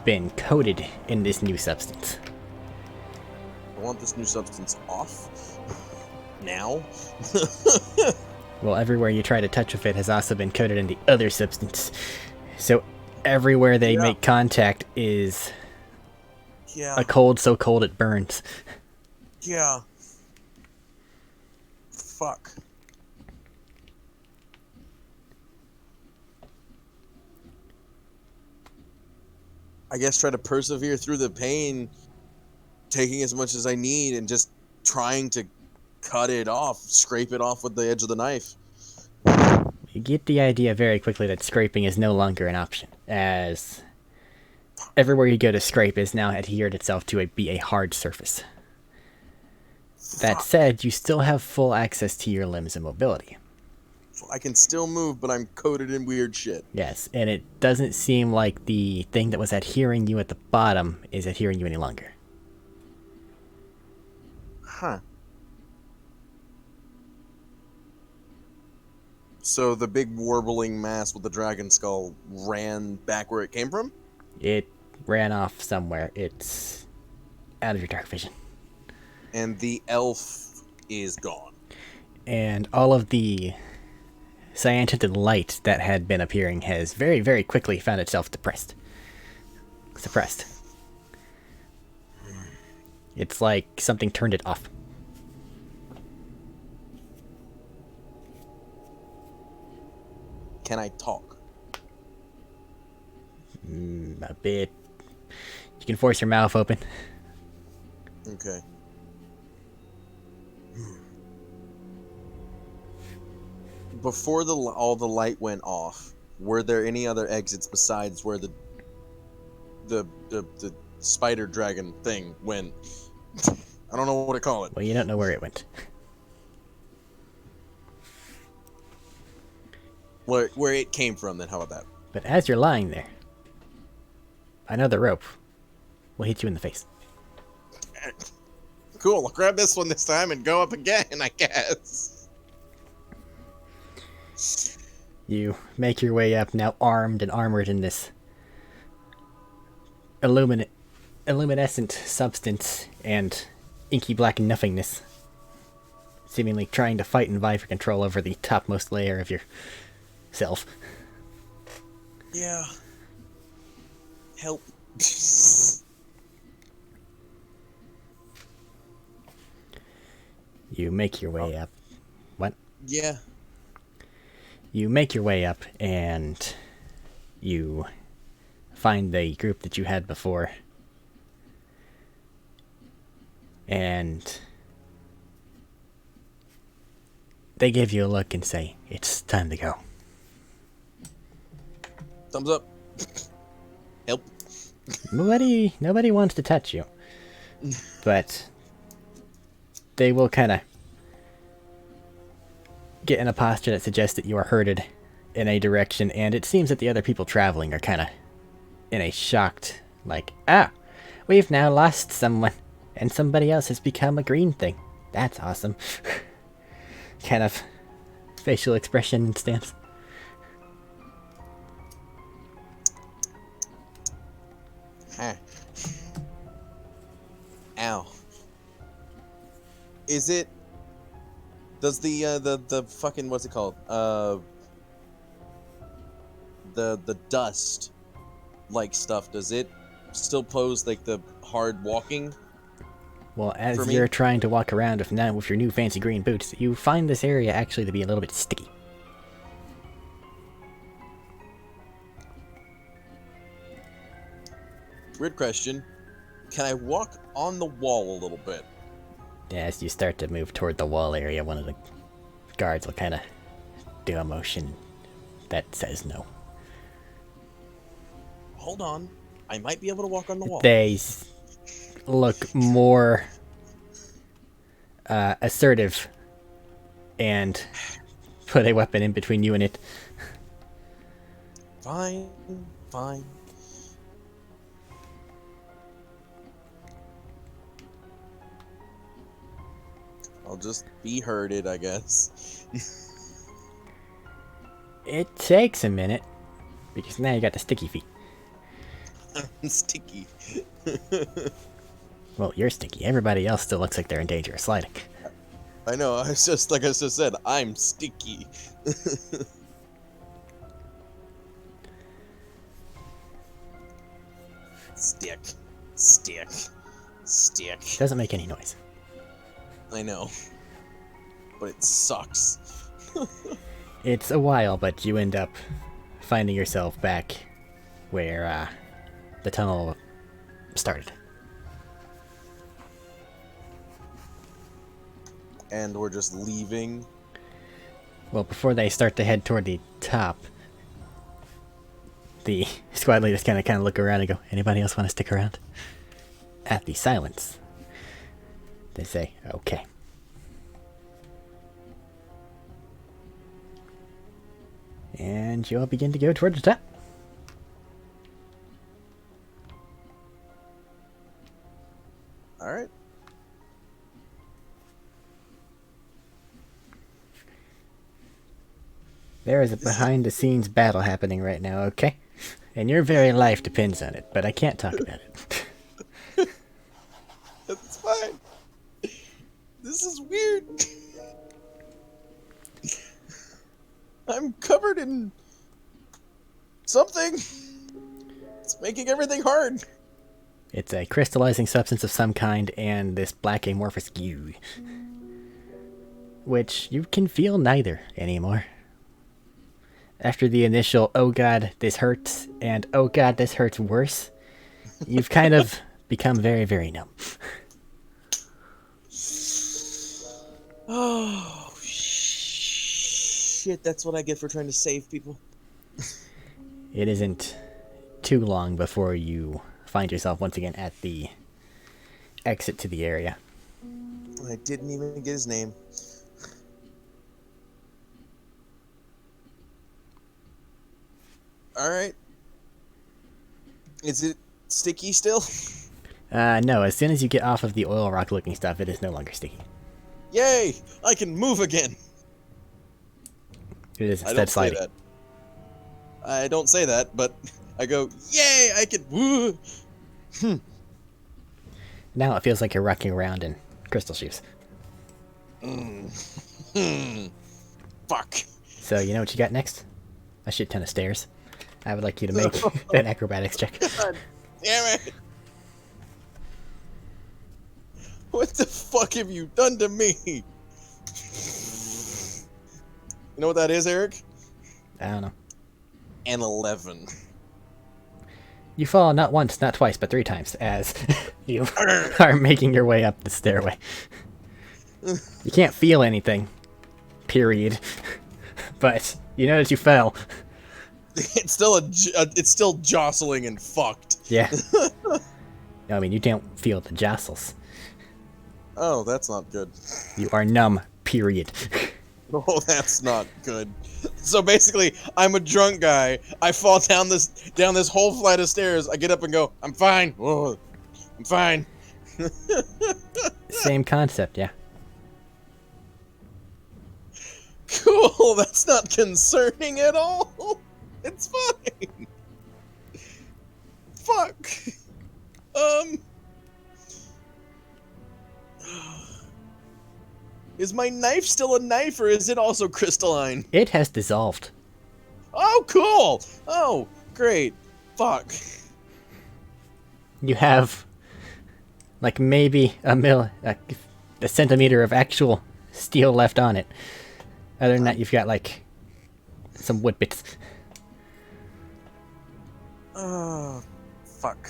been coated in this new substance. I want this new substance off. Now? Well, everywhere you try to touch with it has also been coated in the other substance. So everywhere they make contact is a cold so cold it burns. Yeah. Fuck. I guess try to persevere through the pain, taking as much as I need and just trying to cut it off, scrape it off with the edge of the knife. You get the idea very quickly that scraping is no longer an option, as everywhere you go to scrape is now adhered itself to be a hard surface. That said, you still have full access to your limbs and mobility. I can still move, but I'm coated in weird shit. Yes, and it doesn't seem like the thing that was adhering you at the bottom is adhering you any longer. Huh. So the big warbling mass with the dragon skull ran back where it came from? It ran off somewhere. It's out of your dark vision. And the elf is gone. And all of the cyan-tinted light that had been appearing has very, very quickly found itself suppressed. It's like something turned it off. Can I talk? A bit. You can force your mouth open. Okay. Before all the light went off, were there any other exits besides where the spider dragon thing went? I don't know what to call it. Well, you don't know where it went. Where it came from, then how about that? But as you're lying there, another rope will hit you in the face. Cool, I'll grab this one this time and go up again, I guess. You make your way up, now armed and armored in this luminescent substance and inky black nothingness, seemingly trying to fight and vie for control over the topmost layer of yourself. Yeah. Help. You make your way up. What? Yeah. You make your way up and you find the group that you had before. And they give you a look and say, "It's time to go." Thumbs up. Help. Nobody wants to touch you. But they will kind of get in a posture that suggests that you are herded in a direction, and it seems that the other people traveling are kind of in a shocked, like, we've now lost someone, and somebody else has become a green thing. That's awesome. Kind of facial expression and stance. Huh. Ow. Is it... Does the fucking... What's it called? The dust like stuff, does it still pose like the hard walking? Well, as you're trying to walk around with your new fancy green boots, you find this area actually to be a little bit sticky. Weird question. Can I walk on the wall a little bit? As you start to move toward the wall area, one of the guards will kind of do a motion that says no. Hold on. I might be able to walk on the wall. They look more assertive and put a weapon in between you and it. Fine. Fine. I'll just be herded, I guess. It takes a minute, because now you got the sticky feet. I'm sticky. Well, you're sticky. Everybody else still looks like they're in danger of sliding. I know, I just, like I just said, I'm sticky. Stick. Stick. Stick. Doesn't make any noise. I know. But it sucks. It's a while, but you end up finding yourself back where the tunnel started. And we're just leaving. Well, before they start to head toward the top, the squad leaders kind of look around and go, "Anybody else want to stick around?" At the silence, they say, "Okay." And you all begin to go toward the top. Alright. There is a behind-the-scenes battle happening right now, okay? And your very life depends on it, but I can't talk about it. That's fine. This is weird. I'm covered in something. It's making everything hard. It's a crystallizing substance of some kind and this black amorphous goo, which you can feel neither anymore. After the initial, "Oh god, this hurts," and "Oh god, this hurts worse," you've kind of become very, very numb. Oh, shit, that's what I get for trying to save people. it isn't too long before you find yourself once again at the exit to the area. I didn't even get his name. Alright. Is it sticky still? No, as soon as you get off of the oil rock looking stuff, it is no longer sticky. Yay! I can move again! It is I instead don't say sliding. that. I don't say that, but I go, yay! I can woo! Now it feels like you're rocking around in crystal shoes. Fuck. So you know what you got next? A shit ton of stairs. I would like you to make an acrobatics check. God damn it! What the fuck have you done to me? You know what that is, Eric? I don't know. An 11. You fall not once, not twice, but 3 times as you are making your way up the stairway. You can't feel anything. Period. But you know that you fell. It's still it's still jostling and fucked. Yeah. No, I mean, you don't feel the jostles. Oh, that's not good. You are numb. Period. Oh, that's not good. So basically, I'm a drunk guy. I fall down this whole flight of stairs. I get up and go, I'm fine. Whoa, I'm fine. Same concept, yeah. Cool. That's not concerning at all. It's fine. Fuck. Is my knife still a knife, or is it also crystalline? It has dissolved. Oh, cool. Oh, great. Fuck. You have, like, maybe a centimeter of actual steel left on it. Other than that, you've got, like, some wood bits. Oh, fuck.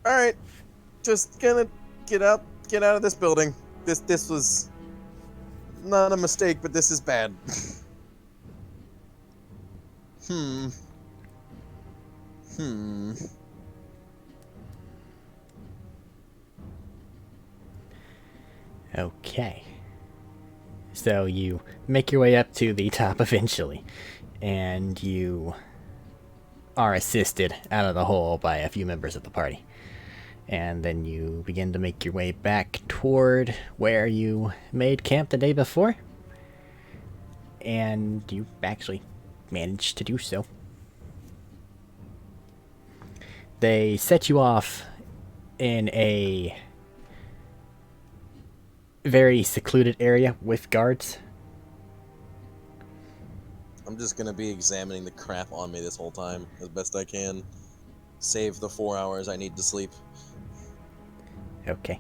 Alright. Just gonna get out of this building. This was not a mistake, but this is bad. Okay. So you make your way up to the top eventually, and you are assisted out of the hole by a few members of the party. And then you begin to make your way back toward where you made camp the day before. And you actually managed to do so. They set you off in a very secluded area with guards. I'm just gonna be examining the crap on me this whole time as best I can. Save the 4 hours I need to sleep. Okay.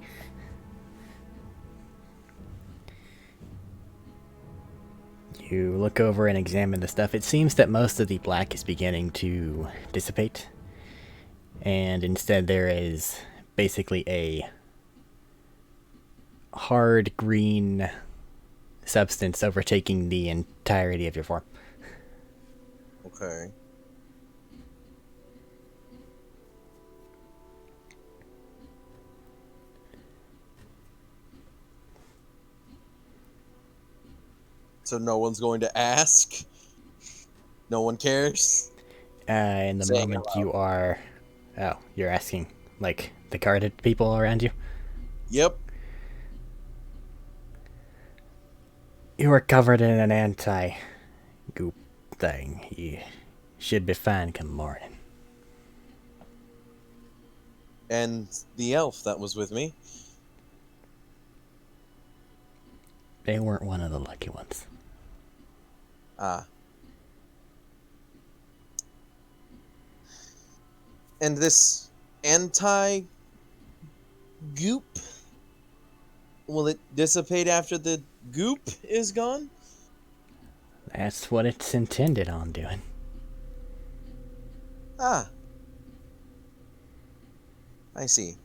You look over and examine the stuff. It seems that most of the black is beginning to dissipate. And instead there is basically a hard green substance overtaking the entirety of your form. Okay. So no one's going to ask? No one cares? In the Saying moment it you are... Oh, you're asking, like, the guarded people around you? Yep. You are covered in an anti-goop thing. You should be fine come morning. And the elf that was with me? They weren't one of the lucky ones. Ah. And this anti-goop? Will it dissipate after the goop is gone? That's what it's intended on doing. Ah. I see.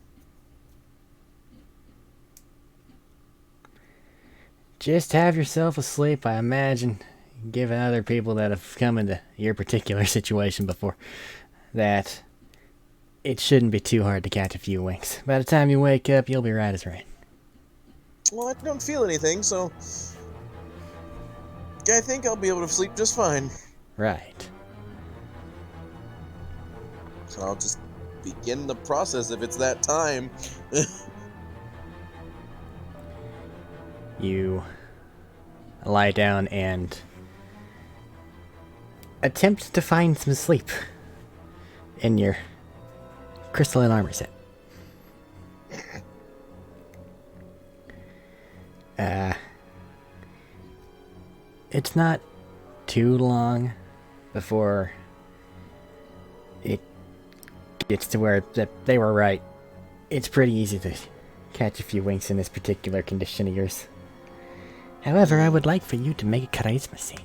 Just have yourself a sleep, I imagine. given other people that have come into your particular situation before, that it shouldn't be too hard to catch a few winks. By the time you wake up, you'll be right as rain. Well, I don't feel anything, so I think I'll be able to sleep just fine. Right. So I'll just begin the process if it's that time. You lie down and attempt to find some sleep in your crystalline armor set. It's not too long before it gets to where they were right. It's pretty easy to catch a few winks in this particular condition of yours. However, I would like for you to make a charisma save.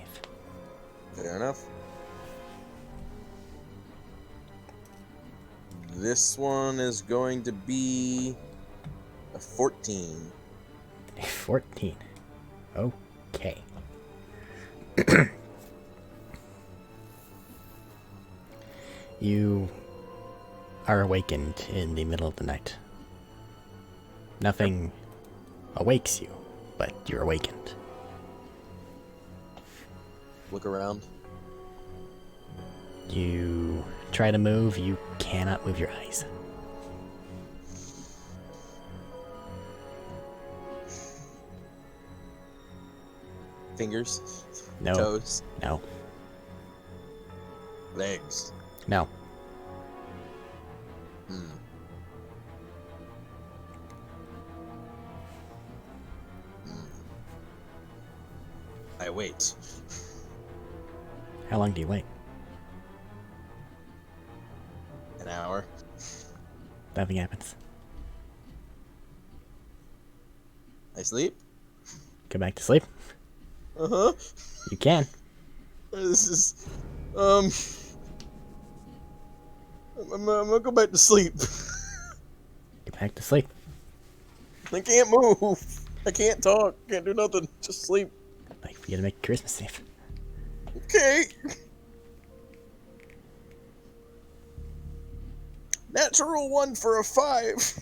Fair enough. This one is going to be a 14. 14. Okay. You are awakened in the middle of the night. Nothing awakes you, but you're awakened. Look around. You try to move, you cannot move your eyes. Fingers. No. Toes. No. Legs. No. I wait. How long do you wait? An hour. Nothing happens. I sleep. Go back to sleep. Uh-huh. You can. This is, I'm gonna go back to sleep. Get back to sleep. I can't move. I can't talk. Can't do nothing. Just sleep. Like, you gotta make a charisma save. Okay. Natural 1 for a 5.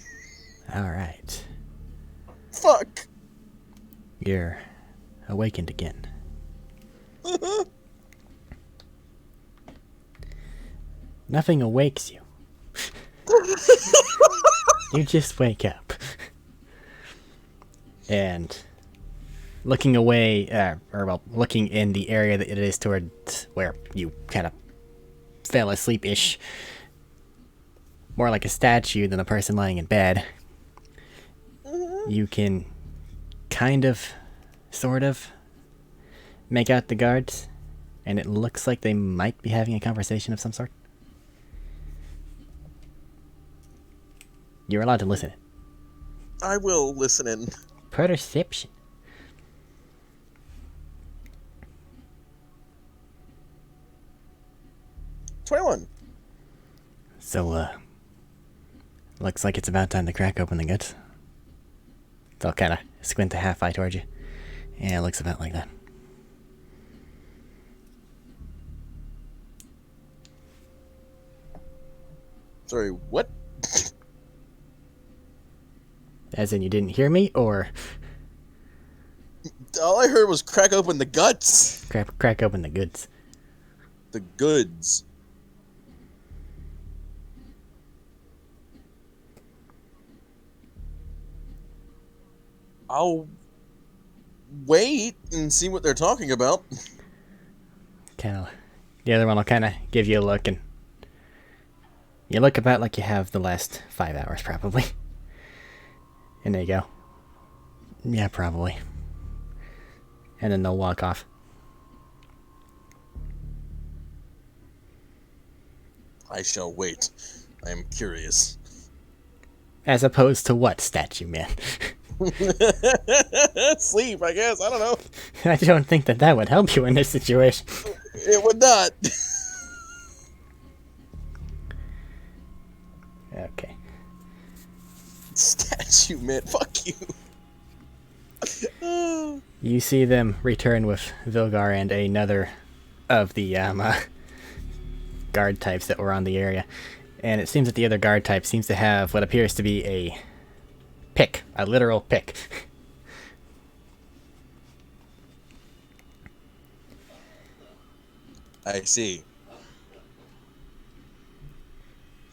Alright. Fuck. You're awakened again. Nothing awakes you. You just wake up. And looking away, looking in the area that it is towards where you kind of fell asleep-ish, more like a statue than a person lying in bed, you can kind of, sort of, make out the guards, and it looks like they might be having a conversation of some sort. You're allowed to listen. I will listen in. Perception. $21. So, looks like it's about time to crack open the guts. They'll kind of squint a half eye towards you. Yeah, it looks about like that. Sorry, what? As in, you didn't hear me, or All I heard was crack open the guts. crack open the goods? The goods. I'll wait and see what they're talking about. Kind of. The other one will kind of give you a look, and you look about like you have the last 5 hours, probably. And there you go. Yeah, probably. And then they'll walk off. I shall wait. I am curious. As opposed to what, statue man? Sleep, I guess. I don't know. I don't think that would help you in this situation. It would not. Okay. Statue man, fuck you. You see them return with Vilgar and another of the guard types that were on the area. And it seems that the other guard type seems to have what appears to be a pick, a literal pick. I see.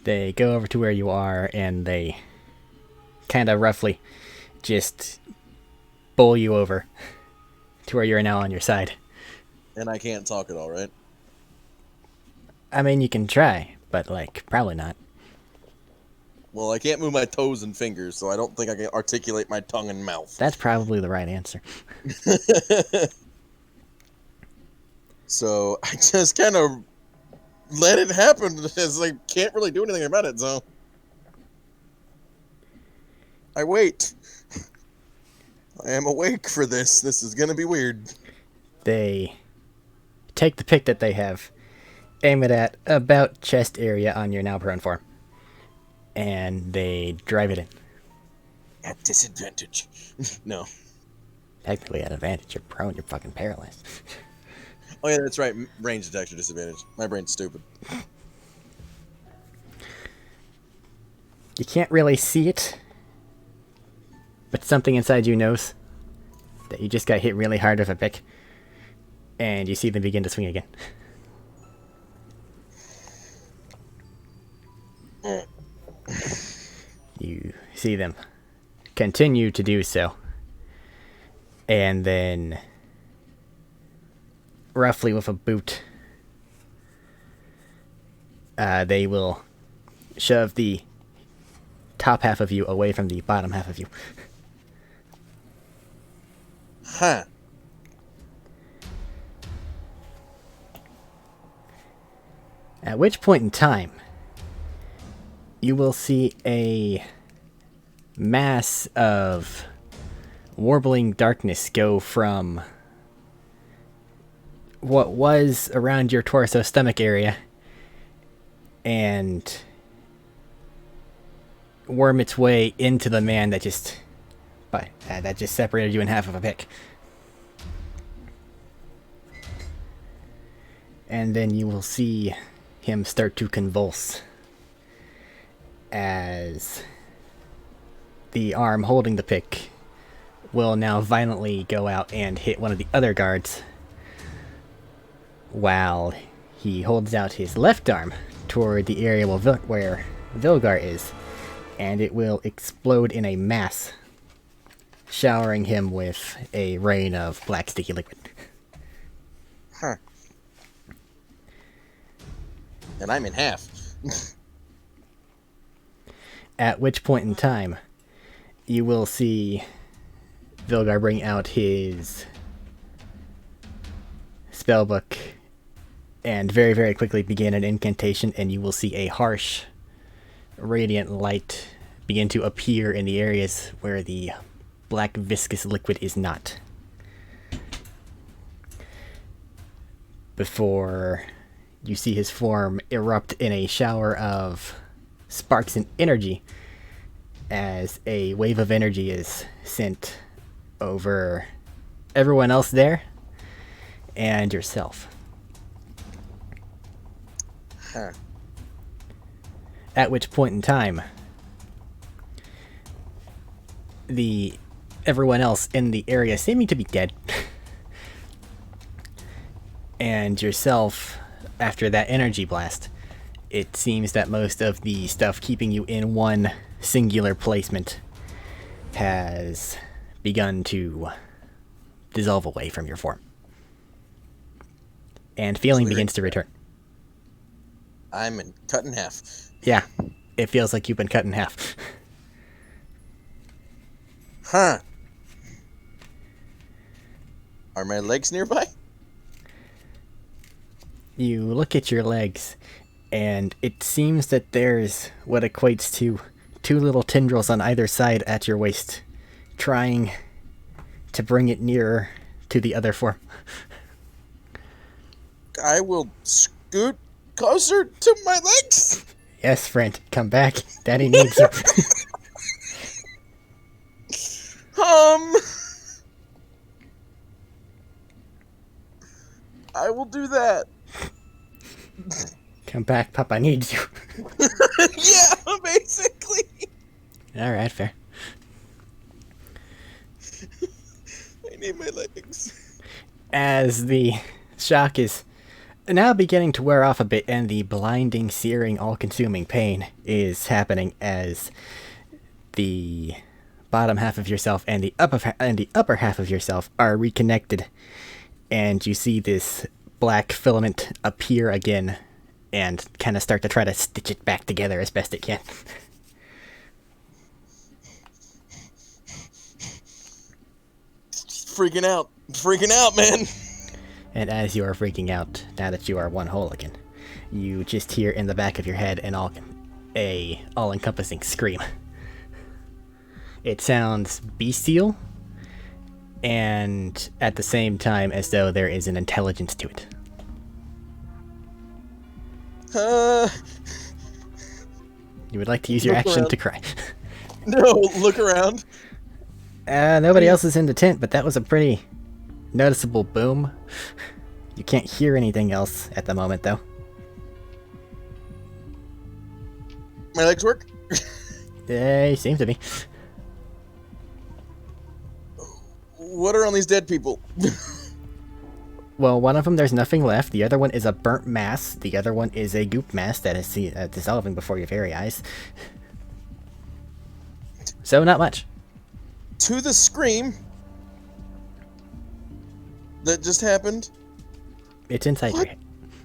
They go over to where you are and they kind of roughly just bowl you over to where you're now on your side. And I can't talk at all, right? I mean, you can try, but, like, probably not. Well, I can't move my toes and fingers, so I don't think I can articulate my tongue and mouth. That's probably the right answer. So I just kind of let it happen. It's like, can't really do anything about it, so I wait. I am awake for this. This is gonna be weird. They take the pick that they have, aim it at about chest area on your now prone form, and they drive it in. At disadvantage. No. Technically at advantage. You're prone. You're fucking paralyzed. Oh yeah, that's right. Range attack or disadvantage. My brain's stupid. You can't really see it, but something inside you knows that you just got hit really hard with a pick, and you see them begin to swing again. You see them continue to do so, and then roughly with a boot, they will shove the top half of you away from the bottom half of you. Huh. At which point in time, you will see a mass of warbling darkness go from what was around your torso stomach area and worm its way into the man that just separated you in half of a pick. And then you will see him start to convulse as the arm holding the pick will now violently go out and hit one of the other guards, while he holds out his left arm toward the area where Vilgar is, and it will explode in a mass, showering him with a rain of black sticky liquid. Huh. And I'm in half. At which point in time, you will see Vilgar bring out his spellbook and very, very quickly begin an incantation, and you will see a harsh, radiant light begin to appear in the areas where the black viscous liquid is not. Before you see his form erupt in a shower of sparks and energy as a wave of energy is sent over everyone else there and yourself. Huh. At which point in time, everyone else in the area seeming to be dead, and yourself, after that energy blast, it seems that most of the stuff keeping you in one singular placement has begun to dissolve away from your form. And feeling begins to return. I'm cut in half. Yeah, it feels like you've been cut in half. Huh. Are my legs nearby? You look at your legs, and it seems that there's what equates to two little tendrils on either side at your waist, trying to bring it nearer to the other form. I will scoot closer to my legs. Yes, friend, come back. Daddy needs you. do that. Come back, Papa needs you. Yeah, basically. Alright, fair. I need my legs. As the shock is now beginning to wear off a bit and the blinding, searing, all-consuming pain is happening as the bottom half of yourself and the upper half of yourself are reconnected, and you see this black filament appear again and kind of start to try to stitch it back together as best it can. Freaking out, man. And as you are freaking out, now that you are one whole again, you just hear in the back of your head an all-encompassing scream. It sounds bestial, and at the same time as though there is an intelligence to it. You would like to use your Look action around. to cry. No, look around. Nobody else is in the tent, but that was a pretty noticeable boom. You can't hear anything else at the moment, though. My legs work? They seem to be. What are on these dead people? Well, one of them, there's nothing left. The other one is a burnt mass. The other one is a goop mass that is dissolving before your very eyes. So, not much. To the scream that just happened. It's inside your What? head.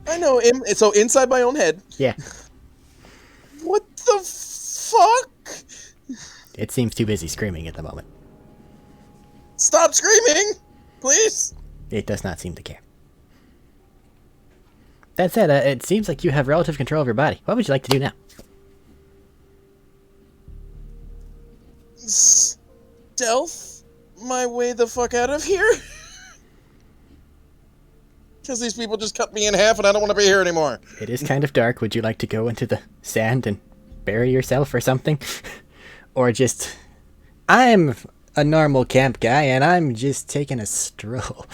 I know, so inside my own head. Yeah. What the fuck? It seems too busy screaming at the moment. Stop screaming, please. It does not seem to care. That said, it seems like you have relative control of your body. What would you like to do now? Stealth my way the fuck out of here? Because these people just cut me in half and I don't want to be here anymore. It is kind of dark. Would you like to go into the sand and bury yourself or something? Or just... I'm a normal camp guy and I'm just taking a stroll.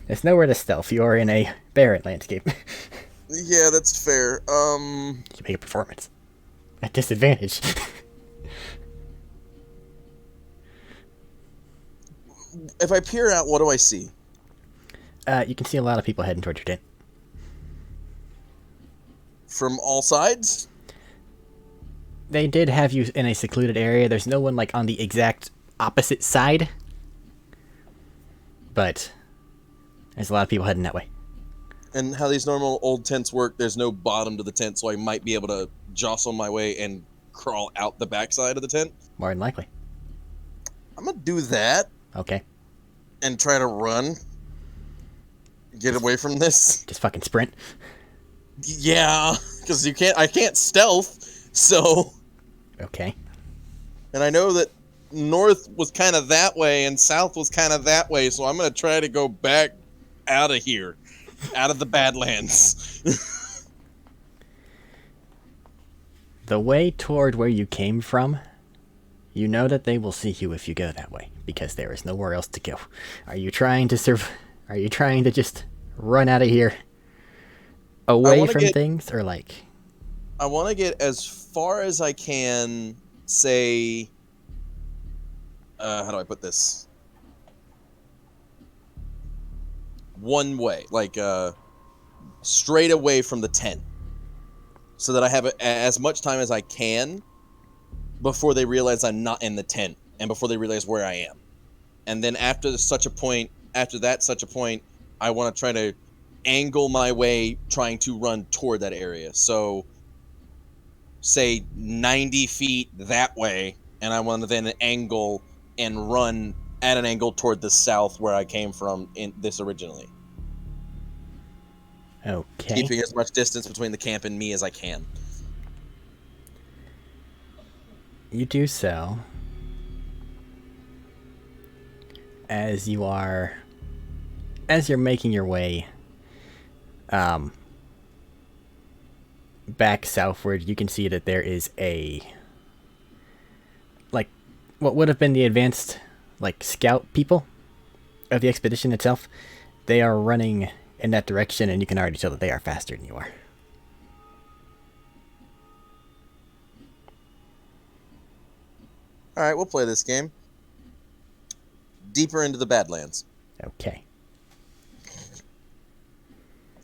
There's nowhere to stealth. You're in a barren landscape. Yeah, that's fair. You make a performance. At disadvantage. If I peer out, what do I see? You can see a lot of people heading towards your tent. From all sides? They did have you in a secluded area. There's no one, like, on the exact opposite side. But there's a lot of people heading that way. And how these normal old tents work, there's no bottom to the tent, so I might be able to jostle my way and crawl out the backside of the tent. More than likely. I'm gonna do that Okay. and try to run. Get away from this. Just fucking sprint. Yeah, because I can't stealth, so... Okay. And I know that north was kind of that way and south was kind of that way, so I'm gonna try to go back out of here. Out of the Badlands. The way toward where you came from, you know that they will see you if you go that way, because there is nowhere else to go. Are you trying to Are you trying to just run out of here away from things, or like... I want to get as far as I can, say... how do I put this? One way, like, straight away from the tent. So that I have as much time as I can before they realize I'm not in the tent and before they realize where I am. And then after such a point, I want to try to angle my way trying to run toward that area. So, say 90 feet that way, and I want to then angle and run at an angle toward the south where I came from in this originally. Okay. Keeping as much distance between the camp and me as I can. You do so. As you're making your way back southward, you can see that there is what would have been the advanced, like, scout people of the expedition itself, they are running in that direction, and you can already tell that they are faster than you are. Alright, we'll play this game. Deeper into the Badlands. Okay.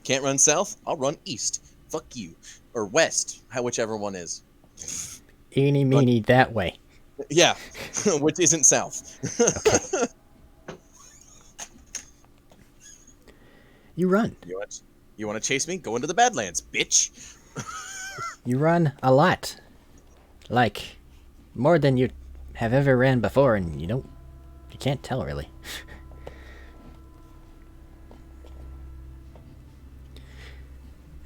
Can't run south? I'll run east. Fuck you. Or west. Whichever one is. Eeny, meeny, that way. Yeah. Which isn't south. Okay. You run. You want to chase me? Go into the Badlands, bitch. You run a lot. Like, more than you have ever ran before, and you can't tell really.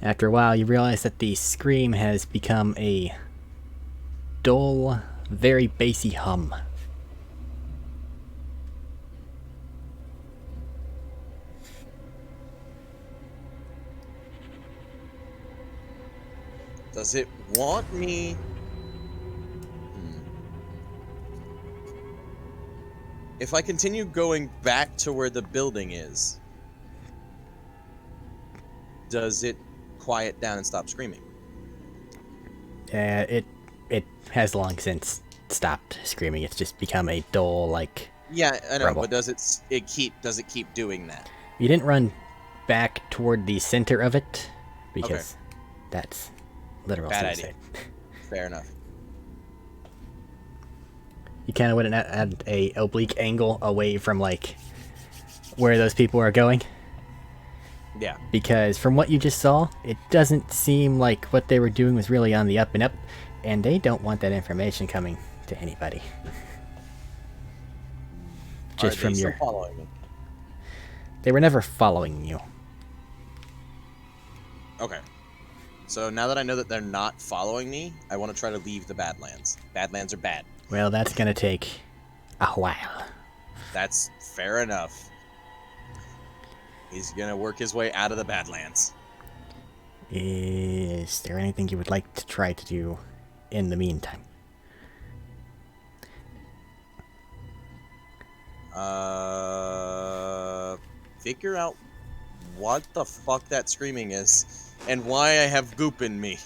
After a while, you realize that the scream has become a dull, very bassy hum. Does it want me? If I continue going back to where the building is, does it quiet down and stop screaming? It has long since stopped screaming. It's just become a dull, like... Yeah, I know, rumble. but does it keep doing that? You didn't run back toward the center of it, because that's literal Bad suicide. idea. Fair enough. You kind of went at a oblique angle away from, like, where those people are going. Yeah. Because from what you just saw, it doesn't seem like what they were doing was really on the up and up, and they don't want that information coming to anybody. Just from still following me? They were never following you. Okay. So now that I know that they're not following me, I want to try to leave the Badlands. Badlands are bad. Well, that's gonna take a while. That's fair enough. He's gonna work his way out of the Badlands. Is there anything you would like to try to do in the meantime? Figure out what the fuck that screaming is and why I have goop in me.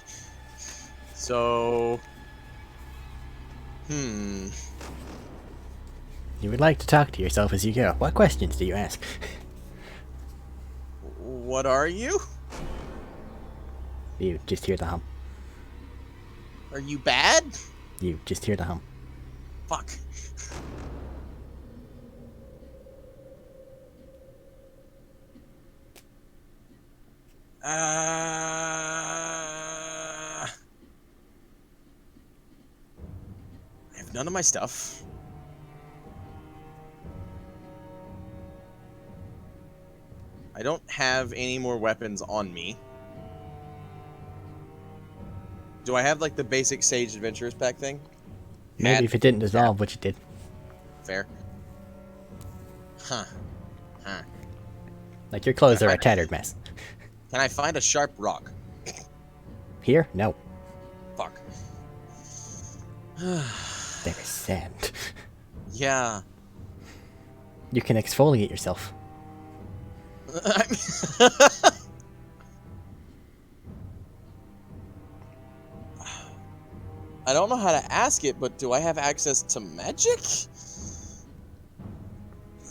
So, You would like to talk to yourself as you go. What questions do you ask? what are you? You just hear the hum. Are you bad? You just hear the hum. Fuck. I have none of my stuff. I don't have any more weapons on me. Do I have like the basic Sage Adventurers pack thing? Maybe if it didn't dissolve, which it did. Fair. Huh. Like, your clothes are a tattered mess. Can I find a sharp rock? Here? No. Fuck. There is sand. Yeah. You can exfoliate yourself. I don't know how to ask it, but do I have access to magic?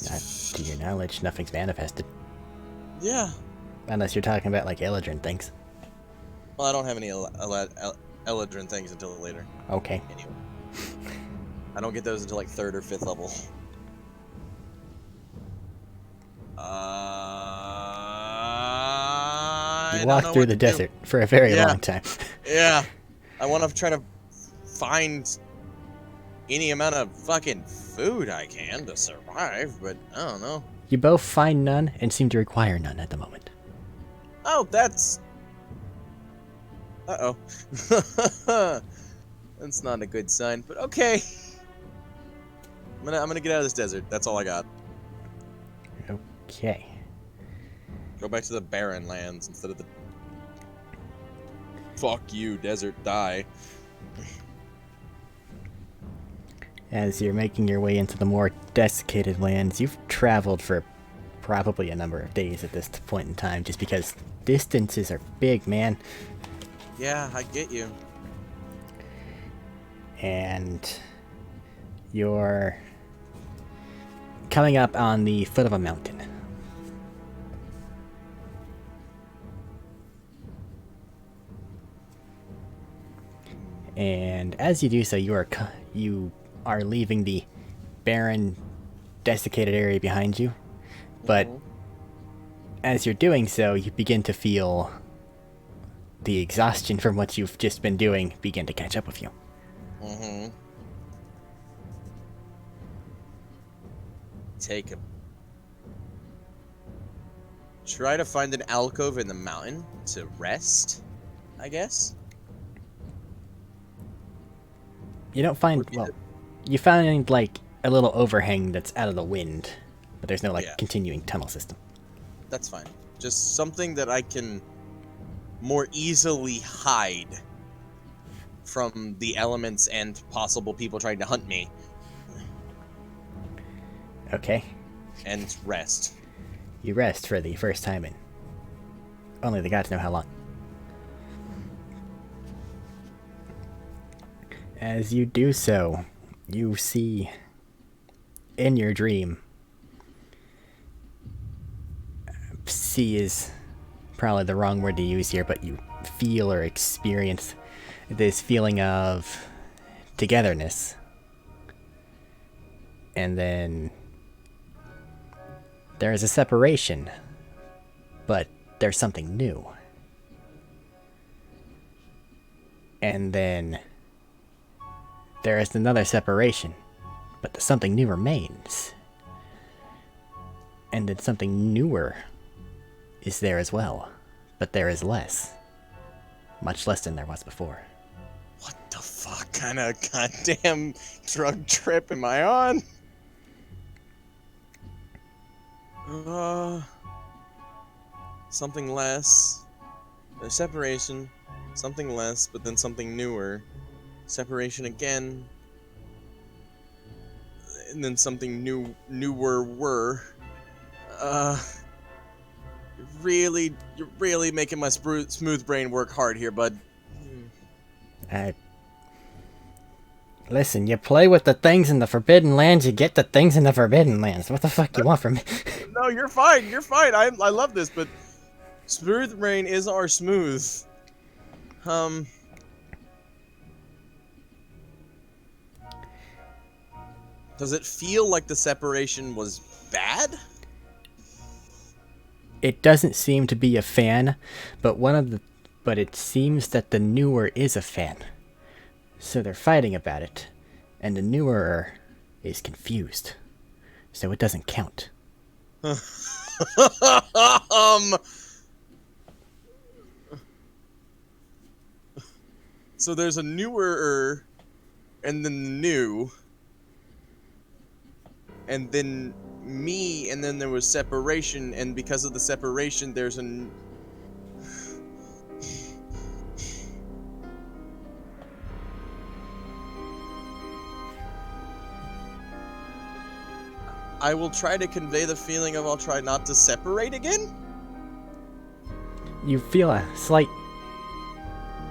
Not to your knowledge, nothing's manifested. Yeah. Unless you're talking about, like, Eladrin things. Well, I don't have any Eladrin things until later. Okay. Anyway. I don't get those until like 3rd or 5th level. You walked through the desert for a very long time. Yeah. I want to try to find any amount of fucking food I can to survive, but I don't know. You both find none and seem to require none at the moment. Oh, that's... Uh-oh. That's not a good sign, but okay. I'm gonna get out of this desert. That's all I got. Okay. Go back to the barren lands instead of the... Fuck you, desert, die. As you're making your way into the more desiccated lands, you've traveled for probably a number of days at this point in time, just because distances are big, man. Yeah, I get you. And you're coming up on the foot of a mountain. And as you do so, you are leaving the barren, desiccated area behind you. But as you're doing so, you begin to feel the exhaustion from what you've just been doing begin to catch up with you. Mm-hmm. Try to find an alcove in the mountain to rest, I guess. You don't find, well, you find like a little overhang that's out of the wind, but there's no continuing tunnel system. That's fine. Just something that I can more easily hide from the elements and possible people trying to hunt me. Okay. And rest. You rest for the first time in only the gods know how long. As you do so, you see in your dream, see is probably the wrong word to use here, but you feel or experience this feeling of togetherness. And then there is a separation, but there's something new. And then there is another separation, but something new remains. And then something newer is there as well, but there is less. Much less than there was before. What the fuck kind of goddamn drug trip am I on? Something less. A separation. Something less, but then something newer. Separation again. And then something newer. You're really making my smooth brain work hard here, bud. Listen, you play with the things in the Forbidden Lands, you get the things in the Forbidden Lands. What the fuck you want from me? No, you're fine. You're fine. I love this, but smooth brain is our smooth. Does it feel like the separation was bad? It doesn't seem to be a fan, but it seems that the newer is a fan. So they're fighting about it, and the newer is confused. So it doesn't count. So there's a newer and then new, and then me, and then there was separation, and because of the separation there's an I will try to convey the feeling of I'll try not to separate again? You feel a slight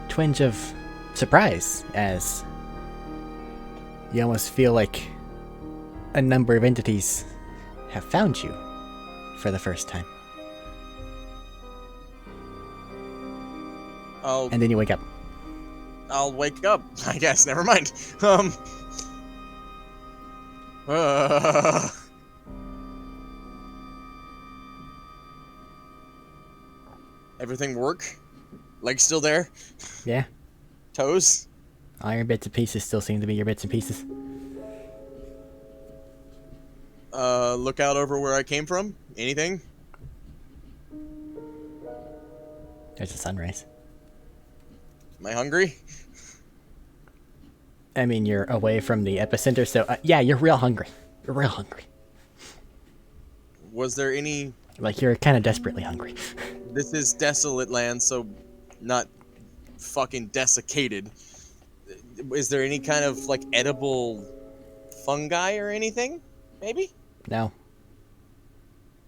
twinge of surprise as you almost feel like a number of entities have found you for the first time. And then you wake up. I'll wake up, I guess. Never mind. Everything work? Legs still there? Yeah. Toes? All your bits and pieces still seem to be your bits and pieces. Look out over where I came from? Anything? There's a sunrise. Am I hungry? I mean, you're away from the epicenter, so yeah, you're real hungry. You're real hungry. Was there any... Like, you're kind of desperately hungry. This is desolate land, so not fucking desiccated. Is there any kind of, like, edible fungi or anything? Maybe? No.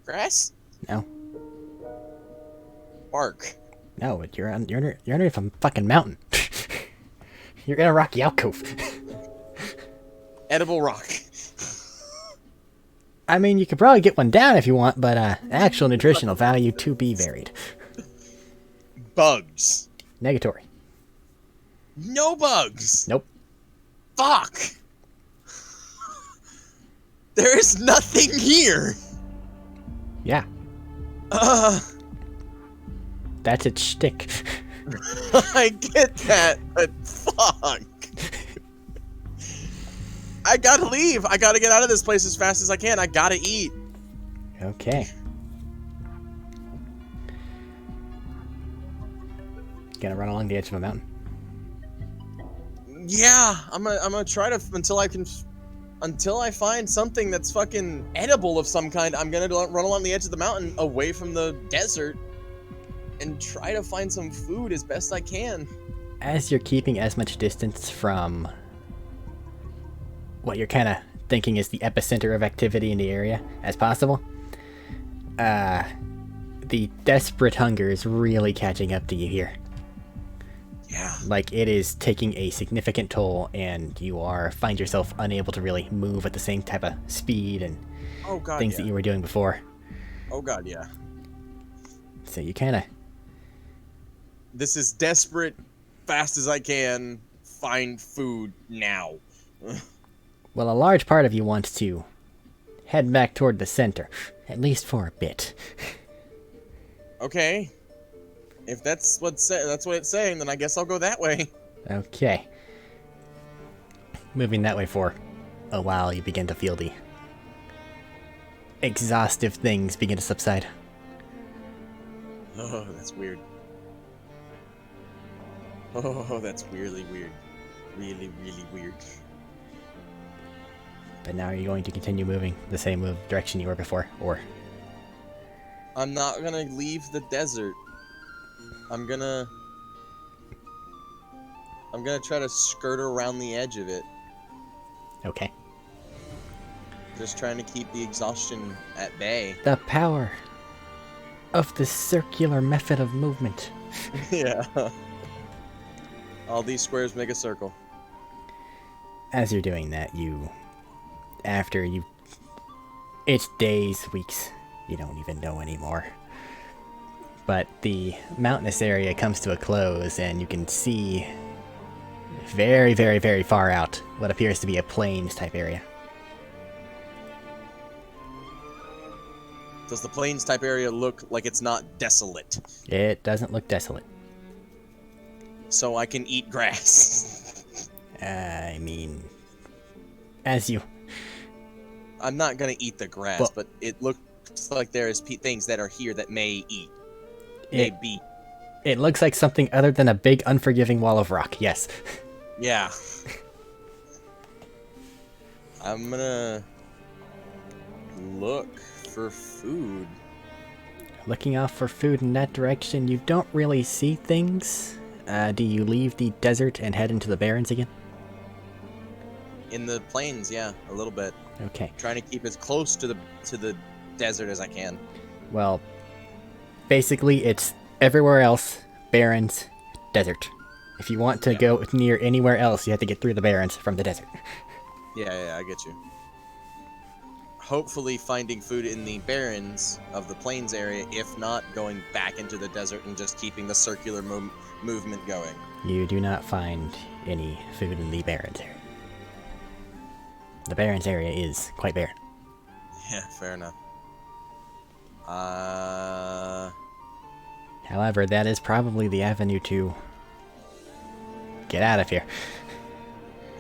Grass? No. Bark. No, you're underneath a fucking mountain. You're in a rocky alcove. Edible rock. I mean, you could probably get one down if you want, but actual nutritional value to be varied. Bugs. Negatory. No bugs. Nope. Fuck. There is nothing here. Yeah. Uh, That's its shtick. I get that, but fuck. I gotta leave. I gotta get out of this place as fast as I can. I gotta eat. Okay. Gonna run along the edge of a mountain. Yeah, I'm gonna try to until I find something that's fucking edible of some kind. I'm gonna run along the edge of the mountain, away from the desert, and try to find some food as best I can. As you're keeping as much distance from what you're kind of thinking is the epicenter of activity in the area as possible, the desperate hunger is really catching up to you here. Yeah. Like, it is taking a significant toll, and you find yourself unable to really move at the same type of speed and things that you were doing before. Oh god, yeah. So you kind of... This is desperate, fast as I can, find food now. Well, a large part of you wants to head back toward the center, at least for a bit. Okay. If that's what it's saying, then I guess I'll go that way. Okay. Moving that way for a while, you begin to feel the exhaustive things begin to subside. Oh, that's weird. Oh, that's weirdly weird. Really, really weird. But now you're going to continue moving the same direction you were before, or... I'm not gonna leave the desert. I'm gonna try to skirt around the edge of it. Okay. Just trying to keep the exhaustion at bay. The power of the circular method of movement. Yeah. All these squares make a circle. As you're doing that, it's days, weeks, you don't even know anymore. But the mountainous area comes to a close, and you can see very, very, very far out what appears to be a plains type area. Does the plains type area look like it's not desolate? It doesn't look desolate. So I can eat grass. I mean, I'm not gonna eat the grass, well, but it looks like there is things that are here that may eat. Maybe. It looks like something other than a big, unforgiving wall of rock, yes. Yeah. I'm gonna look for food. Looking off for food in that direction, you don't really see things. Do you leave the desert and head into the barrens again? In the plains, yeah, a little bit. Okay. Trying to keep as close to the desert as I can. Well, basically, it's everywhere else, barrens, desert. If you want to go near anywhere else, you have to get through the barrens from the desert. Yeah, I get you. Hopefully finding food in the barrens of the plains area, if not going back into the desert and just keeping the circular movement going. You do not find any food in the barrens area. The barrens area is quite barren. Yeah, fair enough. However, that is probably the avenue to get out of here.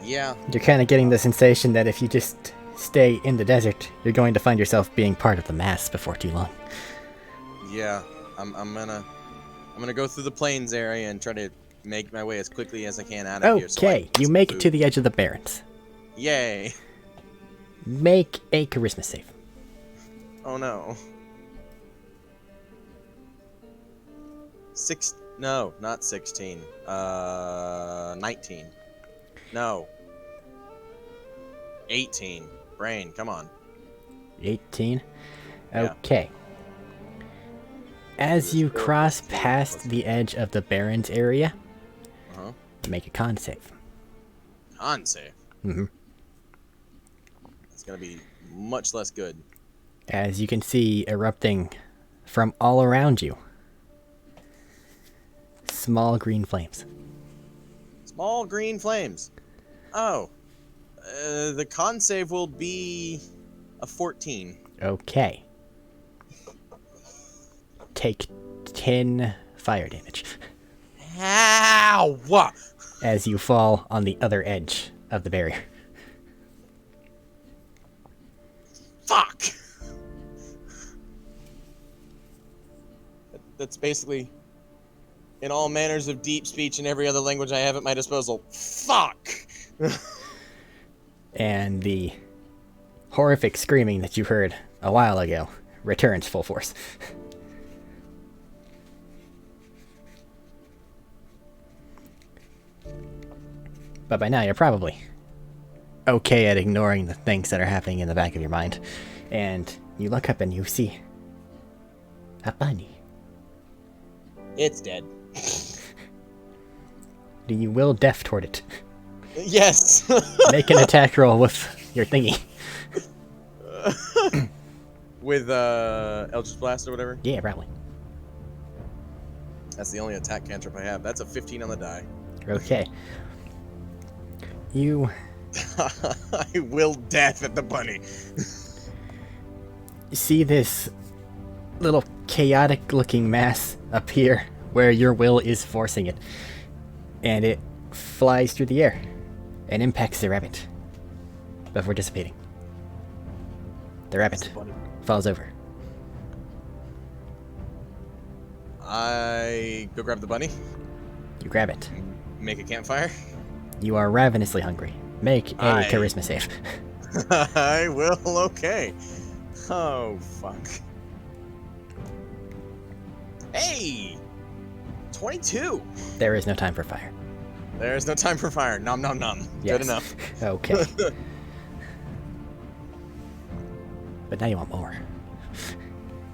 Yeah. You're kind of getting the sensation that if you just stay in the desert, you're going to find yourself being part of the mass before too long. Yeah, I'm gonna go through the plains area and try to make my way as quickly as I can out of here. Okay, you make it to the edge of the barrens. Yay. Make a charisma save. Oh no. No, not 16. 19. No. 18. Brain, come on. 18? Yeah. Okay. As you cross past the edge of the Baron's area, Uh-huh. make a con save. Con save. Mm-hmm. It's gonna be much less good. As you can see erupting from all around you, small green flames. Small green flames. Oh. The con save will be a 14. Okay. Take 10 fire damage Ow! as you fall on the other edge of the barrier. Fuck! That's basically, in all manners of deep speech and every other language I have at my disposal, fuck! And the horrific screaming that you heard a while ago returns full force. But by now you're probably okay at ignoring the things that are happening in the back of your mind. And you look up and you see a bunny. It's dead. Do you will death toward it? Yes! Make an attack roll with your thingy. With, Eldritch Blast or whatever? Yeah, probably. That's the only attack cantrip I have. That's a 15 on the die. Okay. You I will death at the bunny. see this little chaotic looking mass appear where your will is forcing it. And it flies through the air and impacts the rabbit before dissipating. The rabbit falls over. I go grab the bunny, You grab it. make a campfire. You are ravenously hungry. Make a charisma save. I will, okay. Oh, fuck. Hey! 22! There is no time for fire. There's no time for fire. Nom nom nom. Yes. Good enough. Okay. But now you want more.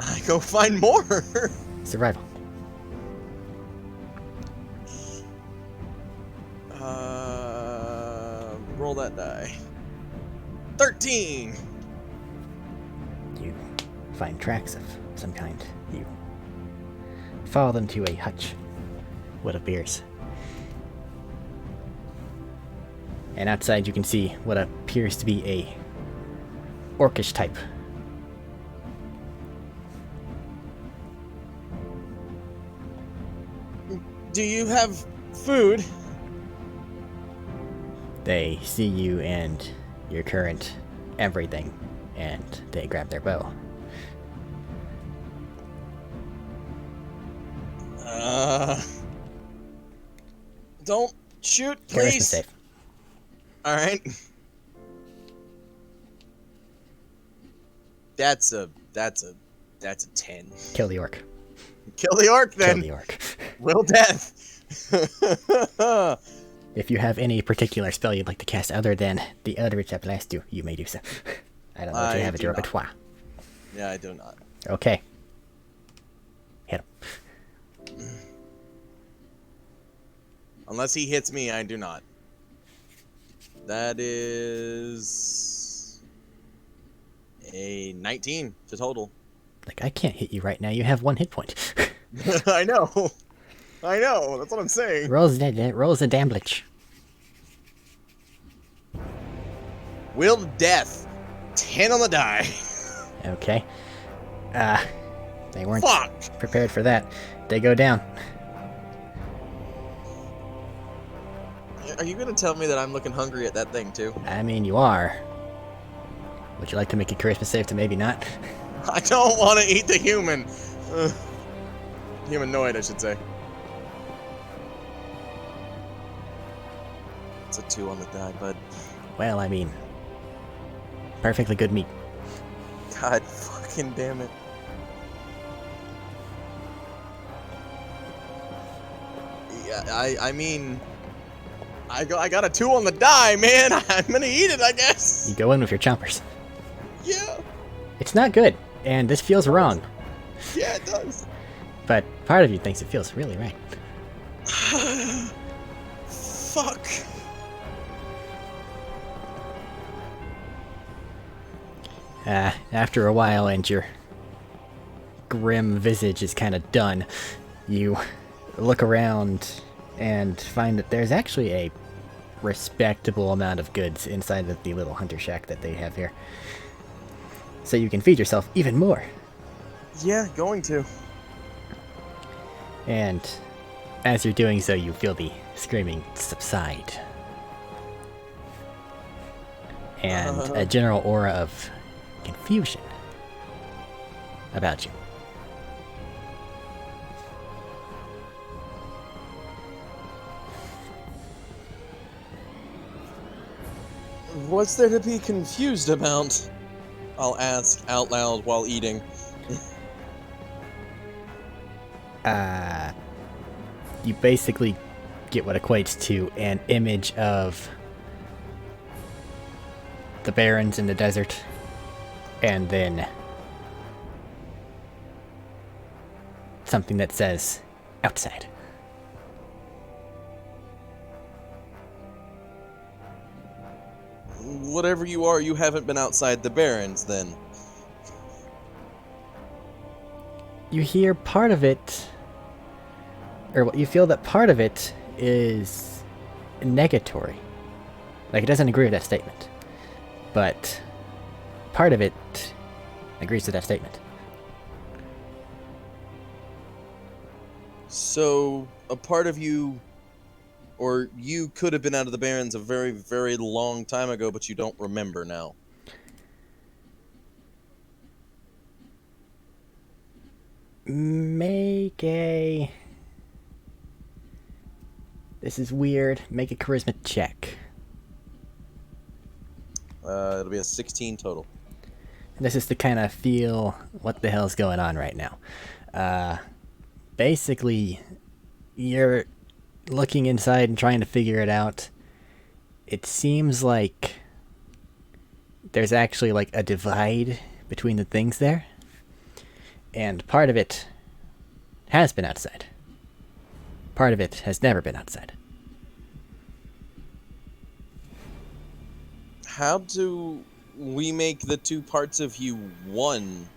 I go find more! Survival. Roll that die. 13! You find tracks of some kind. You follow them to a hutch. What appears. And outside you can see what appears to be a orcish type. Do you have food? They see you and your current everything, and they grab their bow. Don't shoot, Charisma please. save. All right. That's a 10. Kill the orc. Kill the orc then. Kill the orc. Will death. If you have any particular spell you'd like to cast other than the Eldritch that blasts you, you may do so. I don't know what you I have at do your not. repertoire. Yeah, I do not. Okay. Hit him. Unless he hits me, I do not. That is a 19 to total. Like, I can't hit you right now. You have 1 hit point. I know. I know. That's what I'm saying. Rolls a damage. Will death. 10 on the die. Okay. They weren't Fuck. prepared for that. They go down. Are you gonna tell me that I'm looking hungry at that thing too? I mean, you are. Would you like to make a charisma save to maybe not? I don't want to eat the human. Humanoid, I should say. It's a 2 on the die, bud. Well, I mean, perfectly good meat. God fucking damn it. Yeah, I mean, I got a 2 on the die, man. I'm gonna eat it, I guess. You go in with your chompers. Yeah, It's not good, and this feels wrong. yeah, it does. But part of you thinks it feels really right. Fuck. After a while and your grim visage is kind of done, you look around and find that there's actually a respectable amount of goods inside of the little hunter shack that they have here. So you can feed yourself even more. Yeah, going to. And as you're doing so, you feel the screaming subside. And a general aura of confusion about you. What's there to be confused about? I'll ask out loud while eating. You basically get what equates to an image of the barrens in the desert, and then something that says outside. Whatever you are, you haven't been outside the Barrens, then. You hear part of it, or you feel that part of it is negatory. Like, it doesn't agree with that statement. But part of it agrees to that statement. So, a part of you, or you could have been out of the Barrens a very, very long time ago, but you don't remember now. Make a... This is weird. Make a charisma check. It'll be a 16 total. This is to kind of feel what the hell's going on right now. Basically, you're looking inside and trying to figure it out. It seems like there's actually like a divide between the things there. And part of it has been outside. Part of it has never been outside. How do we make the two parts of you one?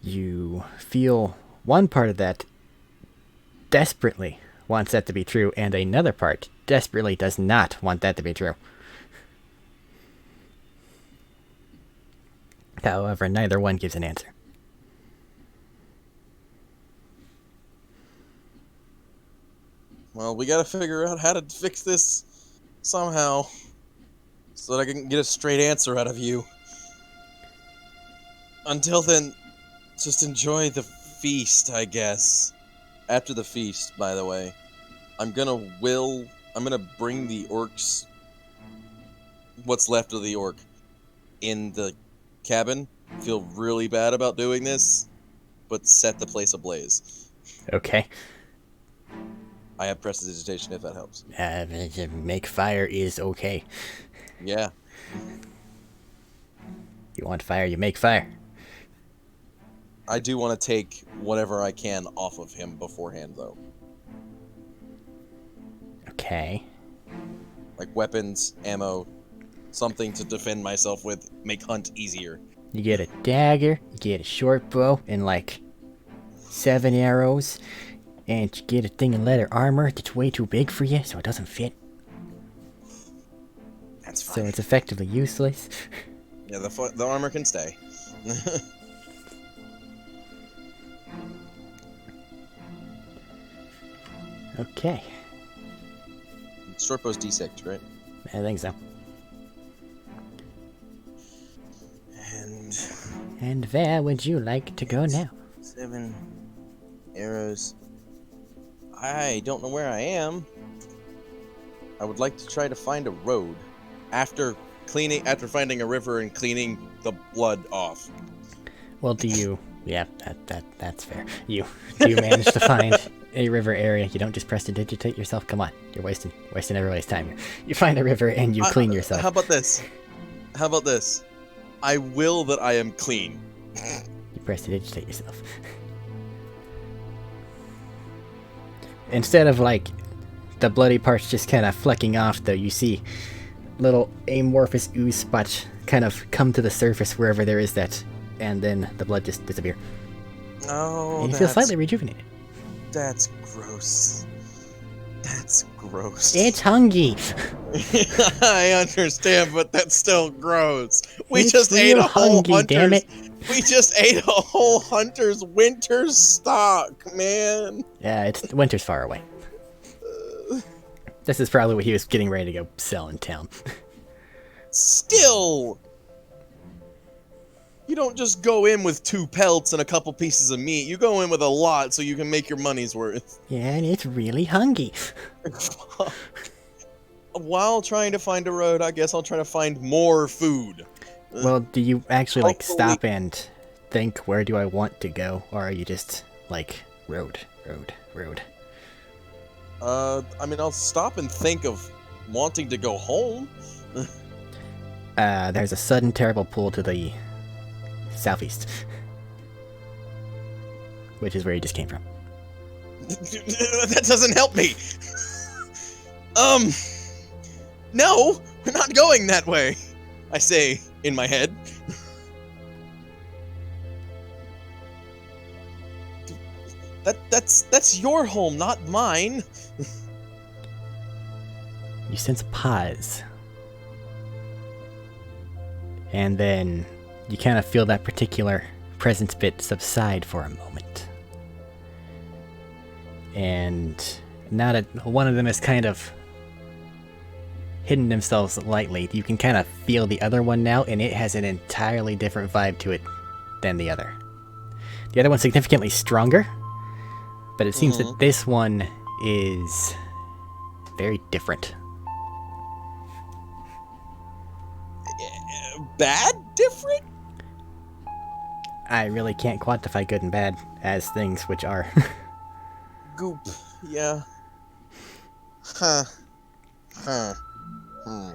You feel one part of that desperately wants that to be true, and another part desperately does not want that to be true. However, neither one gives an answer. Well, we gotta figure out how to fix this somehow, so that I can get a straight answer out of you. Until then, just enjoy the feast, I guess. After the feast, by the way, I'm gonna bring the orcs, what's left of the orc, in the cabin. Feel really bad about doing this, but set the place ablaze. Okay. I have prestidigitation if that helps. Make fire is okay. Yeah. You want fire, you make fire. I do want to take whatever I can off of him beforehand, though. Okay. Like weapons, ammo, something to defend myself with, make hunt easier. You get a dagger, you get a short bow, and like 7 arrows, and you get a thing of leather armor that's way too big for you, so it doesn't fit. That's fine. So it's effectively useless. Yeah, the armor can stay. Okay. Short bow's D6, right? I think so. And where would you like to go now? 7 arrows. I don't know where I am. I would like to try to find a road after finding a river and cleaning the blood off. Well, do you... Yeah, that's fair. Do you manage to find a river area? You don't just prestidigitate yourself? Come on, you're wasting everybody's time here. You find a river and you clean yourself. How about this? I will that I am clean. You prestidigitate yourself. Instead of like the bloody parts just kind of flecking off, though, you see little amorphous ooze spots kind of come to the surface wherever there is that, and then the blood just disappear. Oh, and you feel slightly rejuvenated. That's gross. That's gross. It's hungry. I understand, but that's still gross. We It's just ate real a whole hungry, damn hunter's. it. We just ate a whole hunter's winter stock, man. Yeah, it's winter's far away. This is probably what he was getting ready to go sell in town. Still, you don't just go in with 2 pelts and a couple pieces of meat. You go in with a lot so you can make your money's worth. Yeah, and it's really hungry. While trying to find a road, I guess I'll try to find more food. Well, do you actually like Hopefully- stop and think, where do I want to go? Or are you just like, road? I mean, I'll stop and think of wanting to go home. There's a sudden terrible pull to the southeast. Which is where you just came from. That doesn't help me. No, we're not going that way, I say in my head. That's your home, not mine. You sense a pause. And then you kind of feel that particular presence bit subside for a moment. And now that one of them has kind of hidden themselves lightly, you can kind of feel the other one now, and it has an entirely different vibe to it than the other. The other one's significantly stronger, but it seems that this one is very different. Bad? Different? I really can't quantify good and bad as things which are. Goop. Yeah. Huh. Huh. Hmm.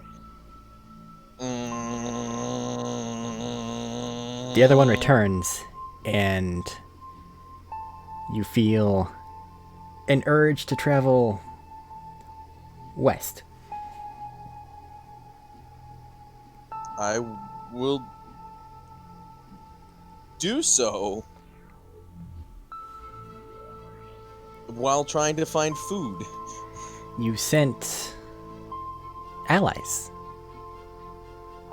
The other one returns, and you feel an urge to travel west. I will do so while trying to find food. You sent allies,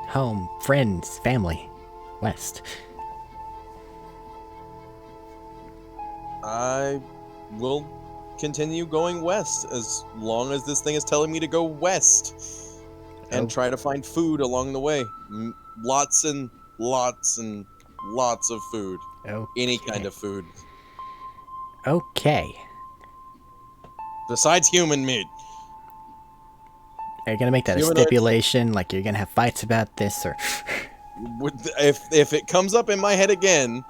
home, friends, family, west. I will continue going west as long as this thing is telling me to go west and try to find food along the way. Lots and lots and lots of food. Any kind of food. Okay. Besides human meat. Are you gonna make that a Humanoids- stipulation? Like you're gonna have fights about this, or If it comes up in my head again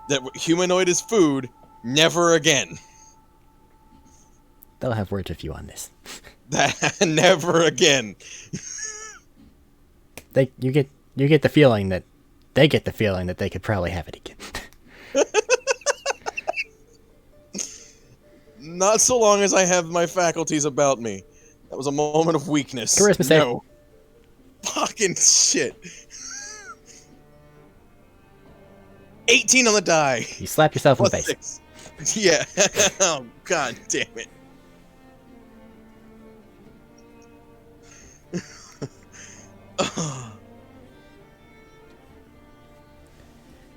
that humanoid is food, never again. they'll have words with you on this. Never again. You get the feeling that they get the feeling that they could probably have it again. Not so long as I have my faculties about me. That was a moment of weakness. Charisma save. No. Fucking shit. 18 on the die. You slap yourself in the Plus face. 6. Yeah. Oh, god damn it.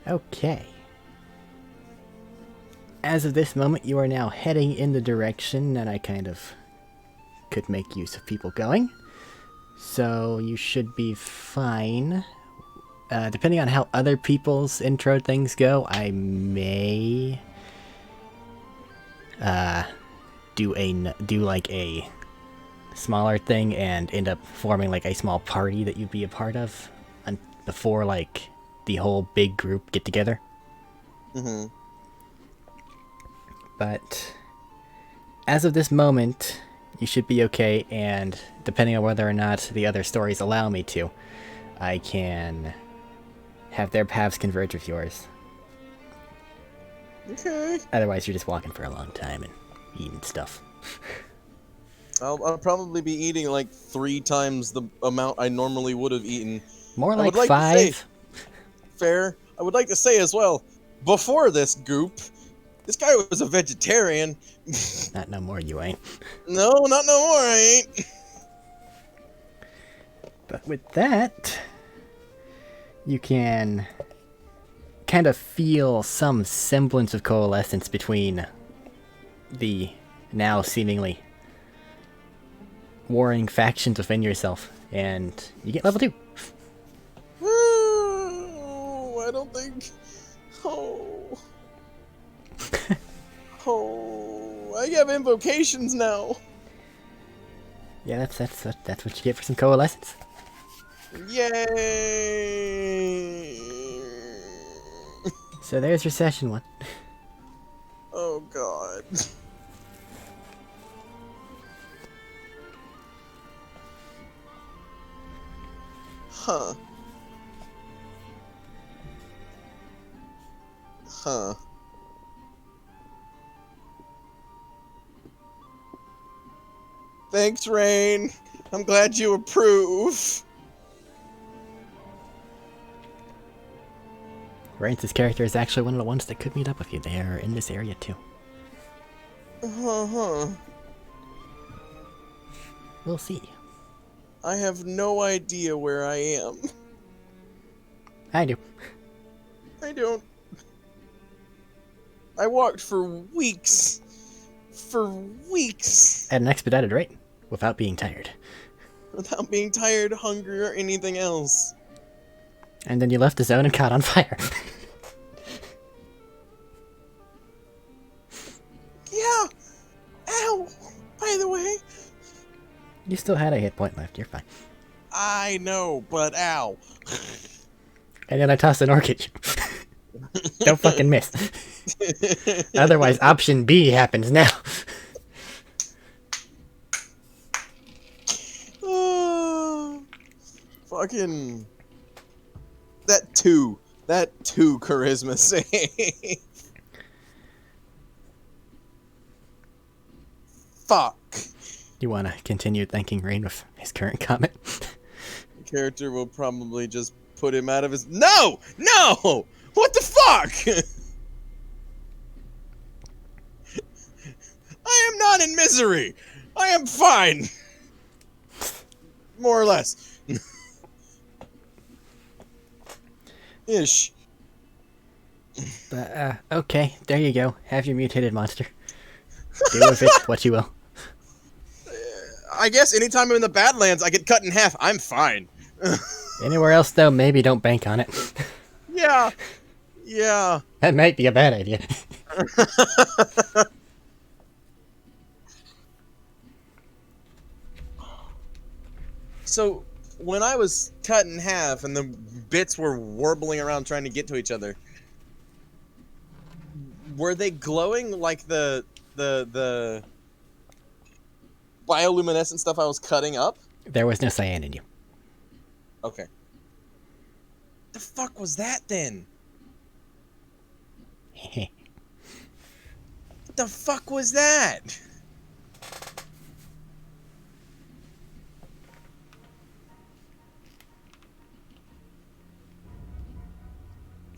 Okay. As of this moment, you are now heading in the direction that I kind of could make use of people going. So you should be fine. Depending on how other people's intro things go, I may do like a smaller thing and end up forming like a small party that you'd be a part of before like the whole big group get together. Mm-hmm. But as of this moment, you should be okay, and depending on whether or not the other stories allow me to, I can have their paths converge with yours. Okay. Otherwise, you're just walking for a long time and eating stuff. I'll probably be eating like 3 times the amount I normally would have eaten. More I would like like to say, 5. fair. I would like to say as well, before this goop, this guy was a vegetarian. Not no more, you ain't. No, not no more, I ain't. But with that, you can kind of feel some semblance of coalescence between the now seemingly warring factions within yourself, and you get level 2. I don't think. Oh. Oh. I have invocations now. Yeah, that's what you get for some coalescence. Yay! So there's your session 1. Oh god. Huh. Huh. Thanks, Rain. I'm glad you approve. Rains's character is actually one of the ones that could meet up with you. They are in this area too. Uh-huh. We'll see. I have no idea where I am. I do. I don't. I walked for weeks. For weeks. At an expedited rate, without being tired. Without being tired, hungry, or anything else. And then you left the zone and caught on fire. Yeah! Ow! By the way. You still had a hit point left, you're fine. I know, but ow. And then I tossed an orc at you. Don't fucking miss. Otherwise, option B happens now. Fucking... That 2 charisma save. Fuck. You want to continue thanking Rain with his current comment? The character will probably just put him out of his... No! No! What the fuck? I am not in misery. I am fine. More or less. Ish. But, okay, there you go. Have your mutated monster. Do with it what you will. I guess anytime I'm in the Badlands, I get cut in half. I'm fine. Anywhere else, though, maybe don't bank on it. Yeah. Yeah. That might be a bad idea. So, when I was cut in half and the bits were warbling around trying to get to each other, were they glowing like the bioluminescent stuff I was cutting up? There was no cyan in you. Okay. The fuck was that then? What the fuck was that?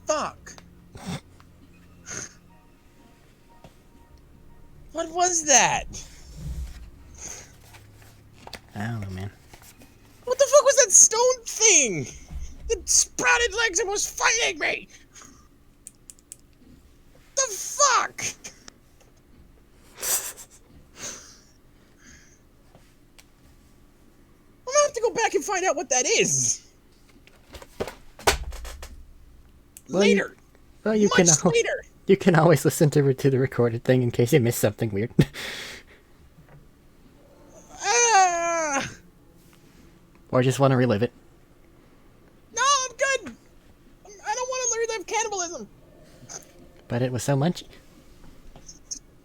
Fuck. What was that? I don't know, man. What the fuck was that stone thing? It sprouted legs and was fighting me! The fuck? I'm gonna have to go back and find out what that is. Well, Later. You Much later. You can always listen to the recorded thing in case you missed something weird. Or just want to relive it. No, I'm good. I don't want to relive cannibalism. But it was so munchy.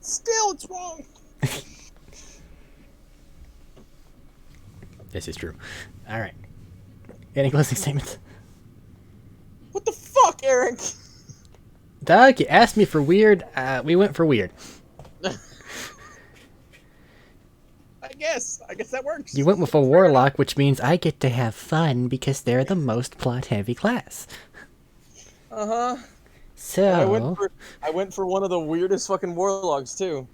Still, it's wrong. This is true. Alright. Any closing statements? What the fuck, Eric? Doug, you asked me for weird. We went for weird. I guess that works. You went with a Fair enough. warlock, which means I get to have fun because they're the most plot-heavy class. Uh-huh. So, I went for one of the weirdest fucking warlocks too.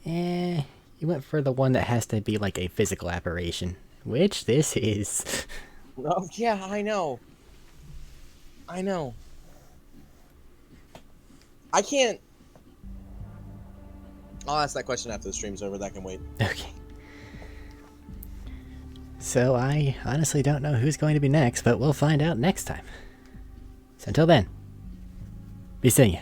you went for the one that has to be like a physical apparition, which this is. Oh yeah, I know. I know. I can't. I'll ask that question after the stream's over. That can wait. Okay. So I honestly don't know who's going to be next, but we'll find out next time. So until then, be seeing ya.